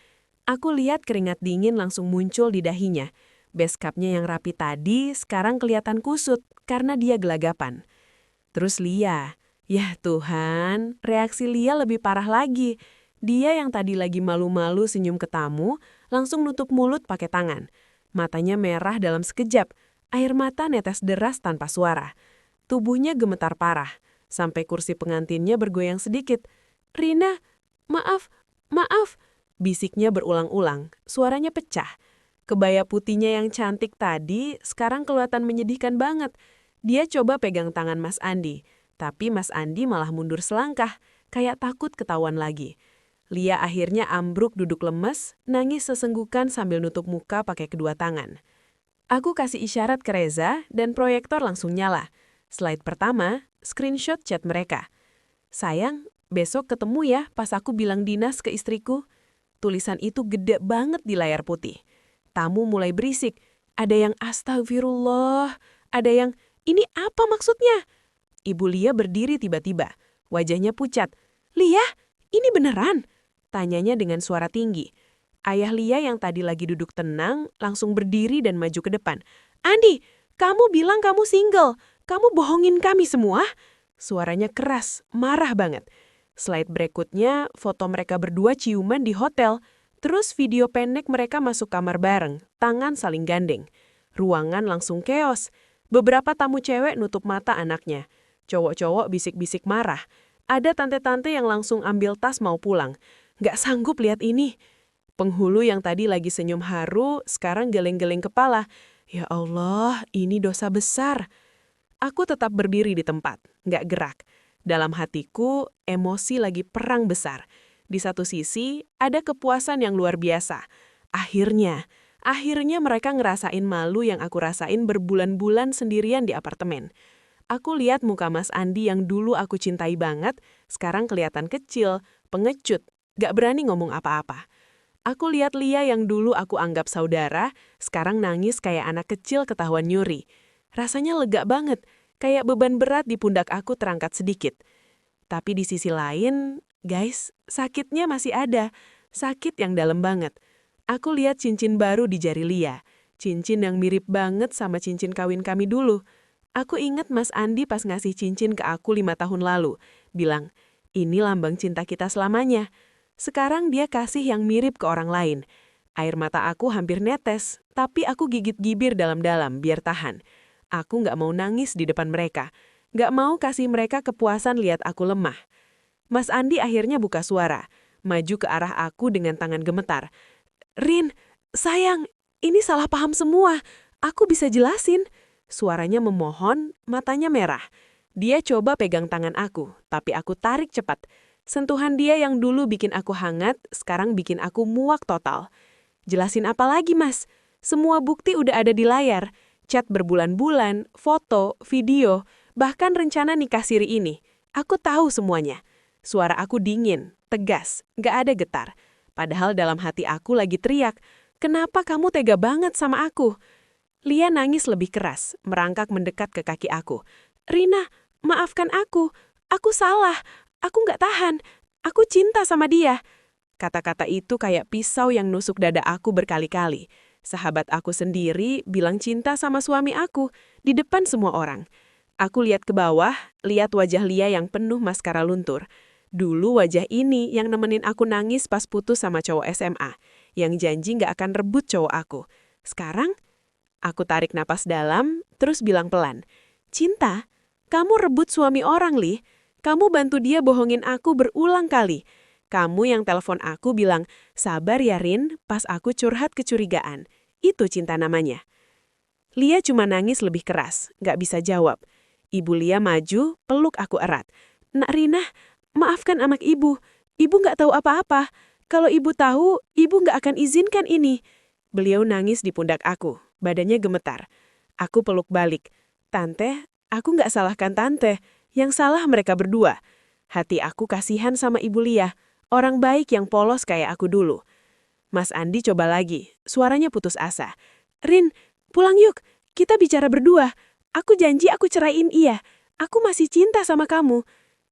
Aku lihat keringat dingin langsung muncul di dahinya. Beskapnya yang rapi tadi sekarang kelihatan kusut karena dia gelagapan. Terus Lia. Ya Tuhan, reaksi Lia lebih parah lagi. Dia yang tadi lagi malu-malu senyum ke tamu, langsung nutup mulut pakai tangan. Matanya merah dalam sekejap, air mata netes deras tanpa suara. Tubuhnya gemetar parah, sampai kursi pengantinnya bergoyang sedikit. "Rina, maaf, bisiknya berulang-ulang, suaranya pecah. Kebaya putihnya yang cantik tadi sekarang kelihatan menyedihkan banget. Dia coba pegang tangan Mas Andi, tapi Mas Andi malah mundur selangkah, kayak takut ketahuan lagi. Lia akhirnya ambruk duduk lemes, nangis sesenggukan sambil nutup muka pakai kedua tangan. Aku kasih isyarat ke Reza dan proyektor langsung nyala. Slide pertama, screenshot chat mereka. "Sayang, besok ketemu ya pas aku bilang dinas ke istriku." Tulisan itu gede banget di layar putih. Tamu mulai berisik. Ada yang astagfirullah, ada yang ini apa maksudnya? Ibu Lia berdiri tiba-tiba, wajahnya pucat. "Lia, ini beneran?" Tanyanya dengan suara tinggi. Ayah Lia yang tadi lagi duduk tenang langsung berdiri dan maju ke depan. "Andi, kamu bilang kamu single, kamu bohongin kami semua?" Suaranya keras, marah banget. Slide berikutnya, foto mereka berdua ciuman di hotel. Terus video pendek mereka masuk kamar bareng, tangan saling gandeng. Ruangan langsung keos. Beberapa tamu cewek nutup mata anaknya. Cowok-cowok bisik-bisik marah. Ada tante-tante yang langsung ambil tas mau pulang. Nggak sanggup lihat ini. Penghulu yang tadi lagi senyum haru, sekarang geleng-geleng kepala. Ya Allah, ini dosa besar. Aku tetap berdiri di tempat, nggak gerak. Dalam hatiku, emosi lagi perang besar. Di satu sisi, ada kepuasan yang luar biasa. Akhirnya mereka ngerasain malu yang aku rasain berbulan-bulan sendirian di apartemen. Aku lihat muka Mas Andi yang dulu aku cintai banget, sekarang kelihatan kecil, pengecut, gak berani ngomong apa-apa. Aku lihat Lia yang dulu aku anggap saudara, sekarang nangis kayak anak kecil ketahuan nyuri. Rasanya lega banget, kayak beban berat di pundak aku terangkat sedikit. Tapi di sisi lain, guys, sakitnya masih ada. Sakit yang dalam banget. Aku lihat cincin baru di jari Lia. Cincin yang mirip banget sama cincin kawin kami dulu. Aku ingat Mas Andi pas ngasih cincin ke aku 5 tahun lalu. Bilang, "Ini lambang cinta kita selamanya." Sekarang dia kasih yang mirip ke orang lain. Air mata aku hampir netes, tapi aku gigit bibir dalam-dalam biar tahan. Aku nggak mau nangis di depan mereka. Nggak mau kasih mereka kepuasan lihat aku lemah. Mas Andi akhirnya buka suara, maju ke arah aku dengan tangan gemetar. "Rin, sayang, ini salah paham semua. Aku bisa jelasin." Suaranya memohon, matanya merah. Dia coba pegang tangan aku, tapi aku tarik cepat. Sentuhan dia yang dulu bikin aku hangat, sekarang bikin aku muak total. Jelasin apa lagi, Mas? Semua bukti udah ada di layar. Chat berbulan-bulan, foto, video, bahkan rencana nikah siri ini. Aku tahu semuanya. Suara aku dingin, tegas, gak ada getar. Padahal dalam hati aku lagi teriak, "Kenapa kamu tega banget sama aku?" Lia nangis lebih keras, merangkak mendekat ke kaki aku. "Rina, maafkan aku. Aku salah. Aku nggak tahan. Aku cinta sama dia." Kata-kata itu kayak pisau yang nusuk dada aku berkali-kali. Sahabat aku sendiri bilang cinta sama suami aku di depan semua orang. Aku lihat ke bawah, lihat wajah Lia yang penuh maskara luntur. Dulu wajah ini yang nemenin aku nangis pas putus sama cowok SMA, yang janji nggak akan rebut cowok aku. Sekarang, aku tarik napas dalam, terus bilang pelan, "Cinta, kamu rebut suami orang, Li. Kamu bantu dia bohongin aku berulang kali. Kamu yang telepon aku bilang, 'Sabar ya Rin,' pas aku curhat kecurigaan. Itu cinta namanya." Lia cuma nangis lebih keras, gak bisa jawab. Ibu Lia maju, peluk aku erat. "Nak Rina, maafkan anak ibu. Ibu gak tahu apa-apa. Kalau ibu tahu, ibu gak akan izinkan ini." Beliau nangis di pundak aku, badannya gemetar. Aku peluk balik. "Tante, aku gak salahkan Tante. Yang salah mereka berdua." Hati aku kasihan sama Ibu Lia, orang baik yang polos kayak aku dulu. Mas Andi coba lagi, suaranya putus asa. "Rin, pulang yuk, kita bicara berdua. Aku janji aku ceraiin ia. Aku masih cinta sama kamu."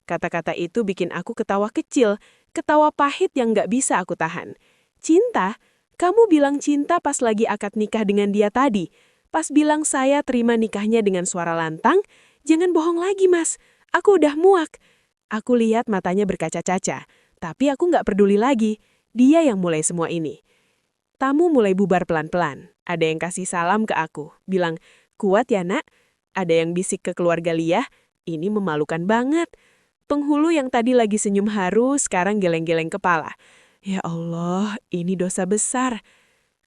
Kata-kata itu bikin aku ketawa kecil, ketawa pahit yang gak bisa aku tahan. "Cinta? Kamu bilang cinta pas lagi akad nikah dengan dia tadi. Pas bilang saya terima nikahnya dengan suara lantang, jangan bohong lagi, Mas. Aku udah muak." Aku lihat matanya berkaca-kaca, tapi aku nggak peduli lagi. Dia yang mulai semua ini. Tamu mulai bubar pelan-pelan. Ada yang kasih salam ke aku, bilang, "Kuat ya, Nak?" Ada yang bisik ke keluarga Lia, "Ini memalukan banget." Penghulu yang tadi lagi senyum haru, sekarang geleng-geleng kepala. Ya Allah, ini dosa besar.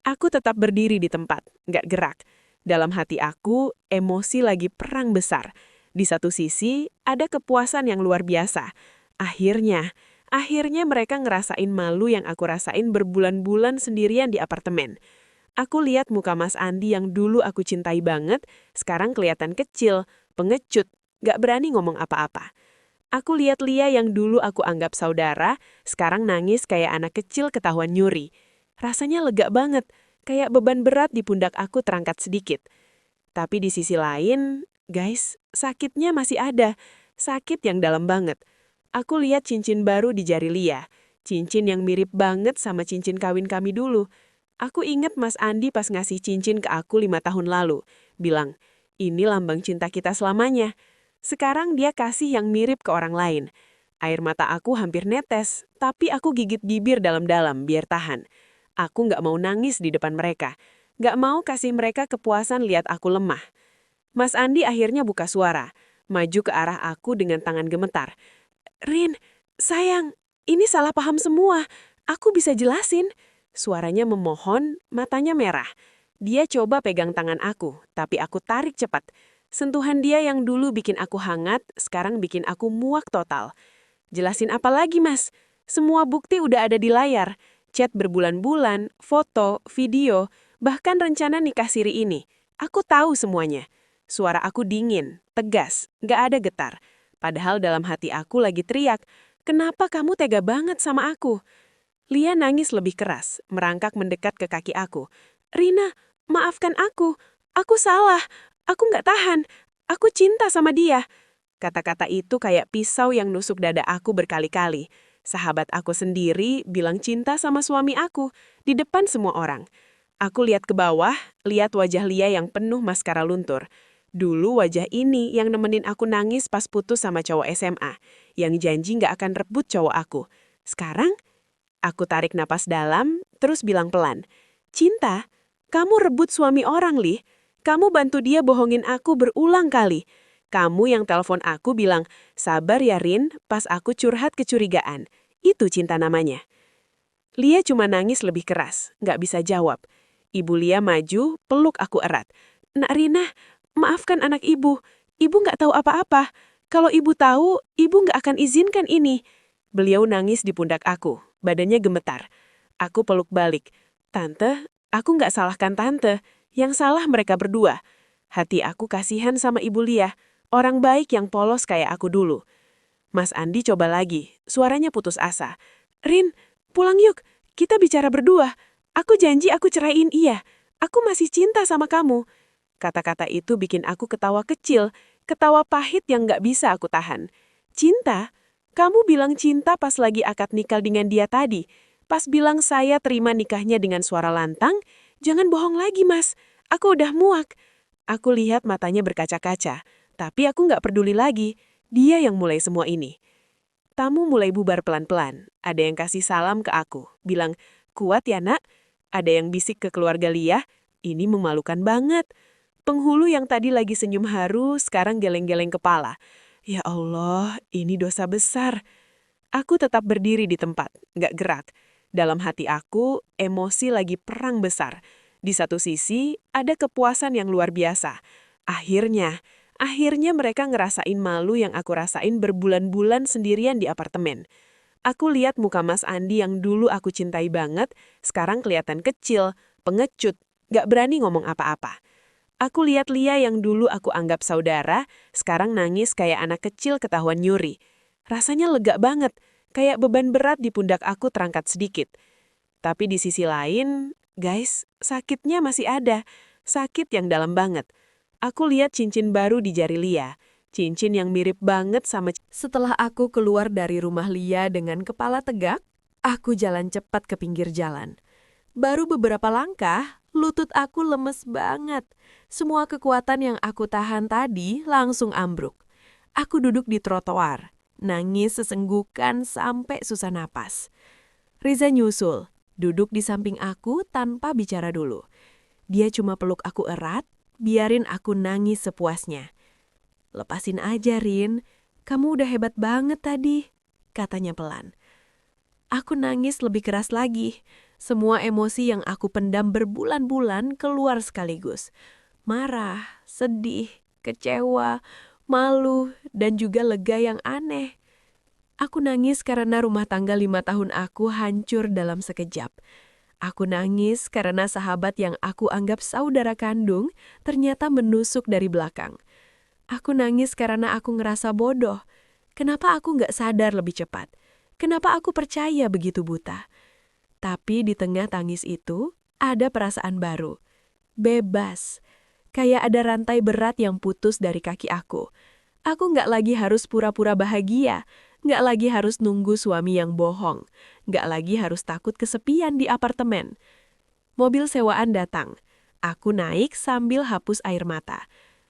Aku tetap berdiri di tempat, nggak gerak. Dalam hati aku, emosi lagi perang besar. Di satu sisi, ada kepuasan yang luar biasa. Akhirnya mereka ngerasain malu yang aku rasain berbulan-bulan sendirian di apartemen. Aku lihat muka Mas Andi yang dulu aku cintai banget, sekarang kelihatan kecil, pengecut, gak berani ngomong apa-apa. Aku lihat Lia yang dulu aku anggap saudara, sekarang nangis kayak anak kecil ketahuan nyuri. Rasanya lega banget, kayak beban berat di pundak aku terangkat sedikit. Tapi di sisi lain, guys, sakitnya masih ada. Sakit yang dalam banget. Aku lihat cincin baru di jari Lia. Cincin yang mirip banget sama cincin kawin kami dulu. Aku inget Mas Andi pas ngasih cincin ke aku 5 tahun lalu. Bilang, "Ini lambang cinta kita selamanya." Sekarang dia kasih yang mirip ke orang lain. Air mata aku hampir netes, tapi aku gigit bibir dalam-dalam biar tahan. Aku nggak mau nangis di depan mereka. Nggak mau kasih mereka kepuasan lihat aku lemah. Mas Andi akhirnya buka suara, maju ke arah aku dengan tangan gemetar. "Rin, sayang, ini salah paham semua. Aku bisa jelasin." Suaranya memohon, matanya merah. Dia coba pegang tangan aku, tapi aku tarik cepat. Sentuhan dia yang dulu bikin aku hangat, sekarang bikin aku muak total. "Jelasin apa lagi, Mas? Semua bukti udah ada di layar. Chat berbulan-bulan, foto, video, bahkan rencana nikah siri ini. Aku tahu semuanya." Suara aku dingin, tegas, gak ada getar. Padahal dalam hati aku lagi teriak, "Kenapa kamu tega banget sama aku?" Lia nangis lebih keras, merangkak mendekat ke kaki aku. "Rina, maafkan aku. Aku salah. Aku nggak tahan. Aku cinta sama dia." Kata-kata itu kayak pisau yang nusuk dada aku berkali-kali. Sahabat aku sendiri bilang cinta sama suami aku di depan semua orang. Aku lihat ke bawah, lihat wajah Lia yang penuh maskara luntur. Dulu wajah ini yang nemenin aku nangis pas putus sama cowok SMA, yang janji nggak akan rebut cowok aku. Sekarang, aku tarik napas dalam, terus bilang pelan, "Cinta, kamu rebut suami orang, Li. Kamu bantu dia bohongin aku berulang kali. Kamu yang telepon aku bilang, 'Sabar ya Rin,' pas aku curhat kecurigaan. Itu cinta namanya." Lia cuma nangis lebih keras, nggak bisa jawab. Ibu Lia maju, peluk aku erat. "Nak Rina, maafkan anak ibu. Ibu nggak tahu apa-apa. Kalau ibu tahu, ibu nggak akan izinkan ini." Beliau nangis di pundak aku, badannya gemetar. Aku peluk balik. Tante, aku nggak salahkan Tante. Yang salah mereka berdua. Hati aku kasihan sama Ibu Lia, orang baik yang polos kayak aku dulu. Mas Andi coba lagi, suaranya putus asa. Rin, pulang yuk, kita bicara berdua. Aku janji aku ceraiin iya. Aku masih cinta sama kamu. Kata-kata itu bikin aku ketawa kecil, ketawa pahit yang nggak bisa aku tahan. Cinta? Kamu bilang cinta pas lagi akad nikah dengan dia tadi. Pas bilang saya terima nikahnya dengan suara lantang, jangan bohong lagi mas. Aku udah muak. Aku lihat matanya berkaca-kaca, tapi aku nggak peduli lagi. Dia yang mulai semua ini. Tamu mulai bubar pelan-pelan. Ada yang kasih salam ke aku, bilang, kuat ya nak? Ada yang bisik ke keluarga Lia, ini memalukan banget. Penghulu yang tadi lagi senyum haru, sekarang geleng-geleng kepala. Ya Allah, ini dosa besar. Aku tetap berdiri di tempat, nggak gerak. Dalam hati aku, emosi lagi perang besar. Di satu sisi, ada kepuasan yang luar biasa. Akhirnya mereka ngerasain malu yang aku rasain berbulan-bulan sendirian di apartemen. Aku lihat muka Mas Andi yang dulu aku cintai banget, sekarang kelihatan kecil, pengecut, nggak berani ngomong apa-apa. Aku lihat Lia yang dulu aku anggap saudara, sekarang nangis kayak anak kecil ketahuan nyuri. Rasanya lega banget, kayak beban berat di pundak aku terangkat sedikit. Tapi di sisi lain, guys, sakitnya masih ada. Sakit yang dalam banget. Aku lihat cincin baru di jari Lia. Cincin yang mirip banget sama... Setelah aku keluar dari rumah Lia dengan kepala tegak, aku jalan cepat ke pinggir jalan. Baru beberapa langkah, lutut aku lemes banget. Semua kekuatan yang aku tahan tadi langsung ambruk. Aku duduk di trotoar, nangis sesenggukan sampai susah napas. Riza nyusul, duduk di samping aku tanpa bicara dulu. Dia cuma peluk aku erat, biarin aku nangis sepuasnya. Lepasin aja, Rin. Kamu udah hebat banget tadi, katanya pelan. Aku nangis lebih keras lagi. Semua emosi yang aku pendam berbulan-bulan keluar sekaligus. Marah, sedih, kecewa, malu, dan juga lega yang aneh. Aku nangis karena rumah tangga 5 tahun aku hancur dalam sekejap. Aku nangis karena sahabat yang aku anggap saudara kandung ternyata menusuk dari belakang. Aku nangis karena aku ngerasa bodoh. Kenapa aku nggak sadar lebih cepat? Kenapa aku percaya begitu buta? Tapi di tengah tangis itu, ada perasaan baru. Bebas. Kayak ada rantai berat yang putus dari kaki aku. Aku nggak lagi harus pura-pura bahagia. Nggak lagi harus nunggu suami yang bohong. Nggak lagi harus takut kesepian di apartemen. Mobil sewaan datang. Aku naik sambil hapus air mata.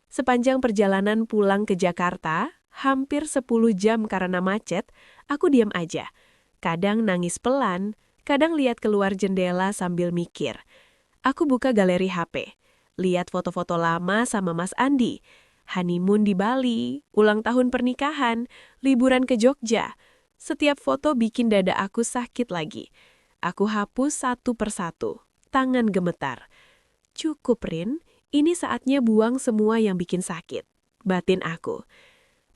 Sepanjang perjalanan pulang ke Jakarta, hampir 10 jam karena macet, aku diam aja. Kadang nangis pelan, kadang lihat keluar jendela sambil mikir. Aku buka galeri HP, lihat foto-foto lama sama Mas Andi. Honeymoon di Bali, ulang tahun pernikahan, liburan ke Jogja. Setiap foto bikin dada aku sakit lagi. Aku hapus satu persatu, tangan gemetar. Cukup, Rin. Ini saatnya buang semua yang bikin sakit. Batin aku.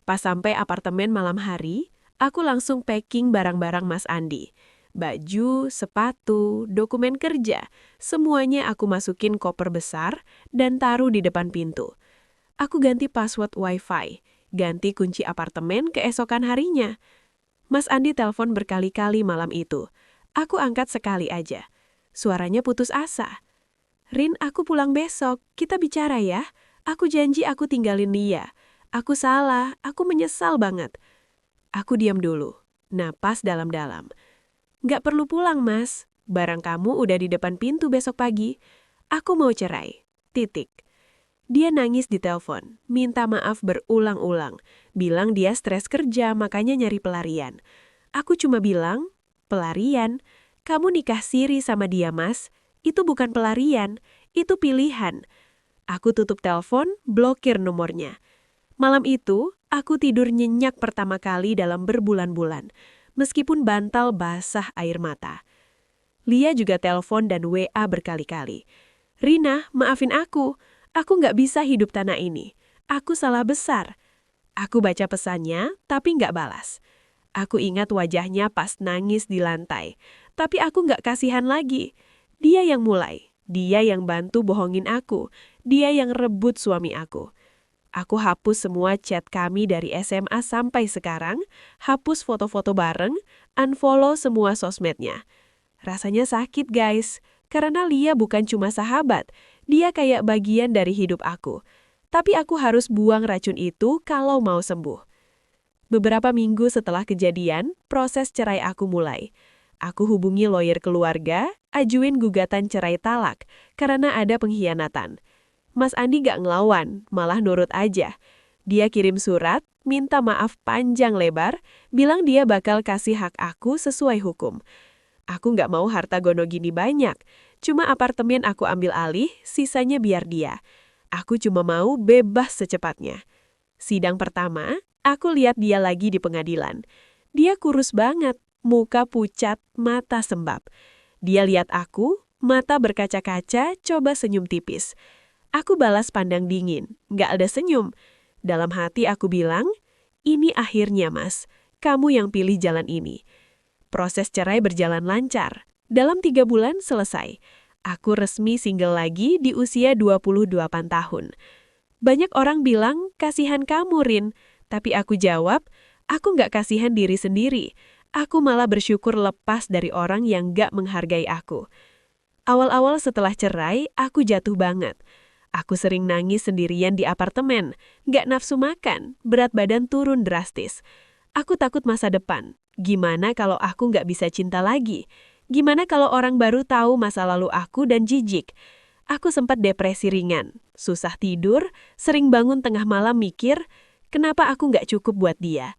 Pas sampai apartemen malam hari, aku langsung packing barang-barang Mas Andi. Baju, sepatu, dokumen kerja, semuanya aku masukin koper besar dan taruh di depan pintu. Aku ganti password Wi-Fi, ganti kunci apartemen keesokan harinya. Mas Andi telepon berkali-kali malam itu. Aku angkat sekali aja. Suaranya putus asa. Rin, aku pulang besok. Kita bicara ya. Aku janji aku tinggalin Lia. Aku salah. Aku menyesal banget. Aku diam dulu. Napas dalam-dalam. Nggak perlu pulang, Mas. Barang kamu udah di depan pintu besok pagi. Aku mau cerai. Titik. Dia nangis di telepon. Minta maaf berulang-ulang. Bilang dia stres kerja, makanya nyari pelarian. Aku cuma bilang, pelarian? Kamu nikah siri sama dia, Mas. Itu bukan pelarian, itu pilihan. Aku tutup telepon, blokir nomornya. Malam itu, aku tidur nyenyak pertama kali dalam berbulan-bulan, meskipun bantal basah air mata. Lia juga telepon dan WA berkali-kali. Rina, maafin aku nggak bisa hidup tanah ini. Aku salah besar. Aku baca pesannya, tapi nggak balas. Aku ingat wajahnya pas nangis di lantai. Tapi aku nggak kasihan lagi. Dia yang mulai. Dia yang bantu bohongin aku. Dia yang rebut suami aku. Aku hapus semua chat kami dari SMA sampai sekarang, hapus foto-foto bareng, unfollow semua sosmednya. Rasanya sakit guys, karena Lia bukan cuma sahabat, dia kayak bagian dari hidup aku. Tapi aku harus buang racun itu kalau mau sembuh. Beberapa minggu setelah kejadian, proses cerai aku mulai. Aku hubungi lawyer keluarga, ajuin gugatan cerai talak, karena ada pengkhianatan. Mas Andi gak ngelawan, malah nurut aja. Dia kirim surat, minta maaf panjang lebar, bilang dia bakal kasih hak aku sesuai hukum. Aku gak mau harta gono gini banyak, cuma apartemen aku ambil alih, sisanya biar dia. Aku cuma mau bebas secepatnya. Sidang pertama, aku lihat dia lagi di pengadilan. Dia kurus banget, muka pucat, mata sembab. Dia lihat aku, mata berkaca-kaca, coba senyum tipis. Aku balas pandang dingin, nggak ada senyum. Dalam hati aku bilang, ini akhirnya mas, kamu yang pilih jalan ini. Proses cerai berjalan lancar. Dalam 3 bulan selesai. Aku resmi single lagi di usia 28 tahun. Banyak orang bilang, kasihan kamu Rin. Tapi aku jawab, aku nggak kasihan diri sendiri. Aku malah bersyukur lepas dari orang yang nggak menghargai aku. Awal-awal setelah cerai, aku jatuh banget. Aku sering nangis sendirian di apartemen, nggak nafsu makan, berat badan turun drastis. Aku takut masa depan. Gimana kalau aku nggak bisa cinta lagi? Gimana kalau orang baru tahu masa lalu aku dan jijik? Aku sempat depresi ringan, susah tidur, sering bangun tengah malam mikir, kenapa aku nggak cukup buat dia?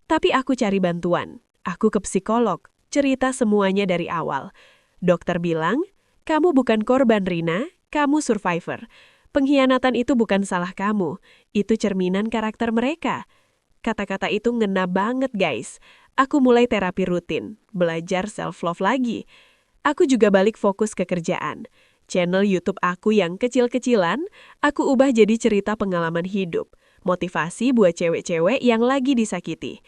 Tapi aku cari bantuan. Aku ke psikolog, cerita semuanya dari awal. Dokter bilang, kamu bukan korban Rina, kamu survivor. Pengkhianatan itu bukan salah kamu, itu cerminan karakter mereka. Kata-kata itu ngena banget guys. Aku mulai terapi rutin, belajar self-love lagi. Aku juga balik fokus ke kerjaan. Channel YouTube aku yang kecil-kecilan, aku ubah jadi cerita pengalaman hidup. Motivasi buat cewek-cewek yang lagi disakiti.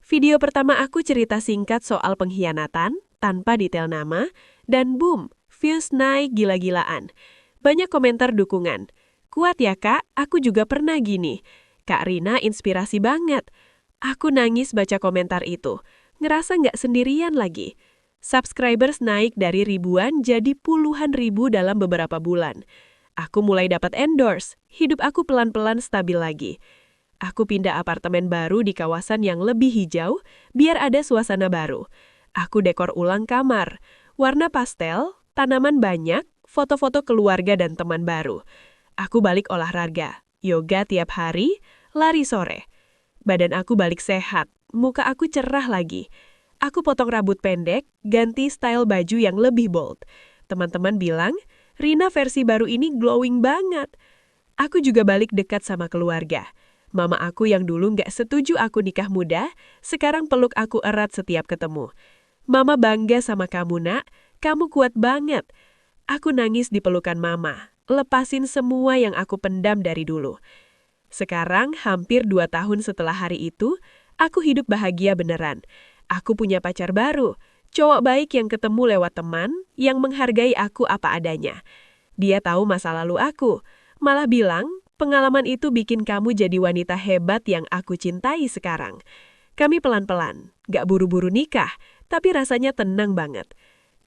Video pertama aku cerita singkat soal pengkhianatan, tanpa detail nama, dan boom, views naik gila-gilaan. Banyak komentar dukungan. Kuat ya kak, aku juga pernah gini. Kak Rina inspirasi banget. Aku nangis baca komentar itu. Ngerasa nggak sendirian lagi. Subscribers naik dari ribuan jadi puluhan ribu dalam beberapa bulan. Aku mulai dapat endorse. Hidup aku pelan-pelan stabil lagi. Aku pindah apartemen baru di kawasan yang lebih hijau, biar ada suasana baru. Aku dekor ulang kamar. Warna pastel, tanaman banyak, foto-foto keluarga dan teman baru. Aku balik olahraga, yoga tiap hari, lari sore. Badan aku balik sehat, muka aku cerah lagi. Aku potong rambut pendek, ganti style baju yang lebih bold. Teman-teman bilang, Rina versi baru ini glowing banget. Aku juga balik dekat sama keluarga. Mama aku yang dulu nggak setuju aku nikah muda, sekarang peluk aku erat setiap ketemu. Mama bangga sama kamu nak, kamu kuat banget. Aku nangis di pelukan mama, lepasin semua yang aku pendam dari dulu. Sekarang, hampir 2 tahun setelah hari itu, aku hidup bahagia beneran. Aku punya pacar baru, cowok baik yang ketemu lewat teman, yang menghargai aku apa adanya. Dia tahu masa lalu aku, malah bilang, pengalaman itu bikin kamu jadi wanita hebat yang aku cintai sekarang. Kami pelan-pelan, gak buru-buru nikah, tapi rasanya tenang banget.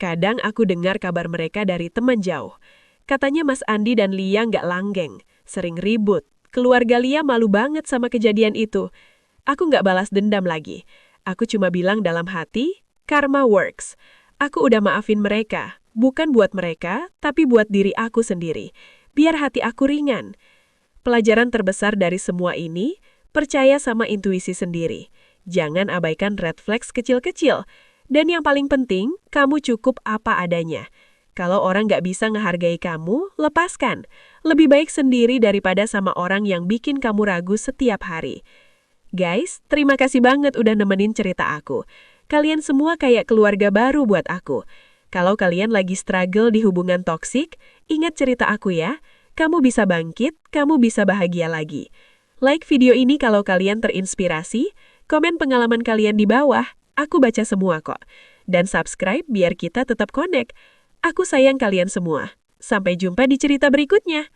Kadang aku dengar kabar mereka dari teman jauh. Katanya Mas Andi dan Lia nggak langgeng, sering ribut. Keluarga Lia malu banget sama kejadian itu. Aku nggak balas dendam lagi. Aku cuma bilang dalam hati, karma works. Aku udah maafin mereka, bukan buat mereka, tapi buat diri aku sendiri. Biar hati aku ringan. Pelajaran terbesar dari semua ini, percaya sama intuisi sendiri. Jangan abaikan red flags kecil-kecil. Dan yang paling penting, kamu cukup apa adanya. Kalau orang nggak bisa ngehargai kamu, lepaskan. Lebih baik sendiri daripada sama orang yang bikin kamu ragu setiap hari. Guys, terima kasih banget udah nemenin cerita aku. Kalian semua kayak keluarga baru buat aku. Kalau kalian lagi struggle di hubungan toksik, ingat cerita aku ya. Kamu bisa bangkit, kamu bisa bahagia lagi. Like video ini kalau kalian terinspirasi, Komen pengalaman kalian di bawah, aku baca semua kok. Dan subscribe biar kita tetap connect. Aku sayang kalian semua. Sampai jumpa di cerita berikutnya.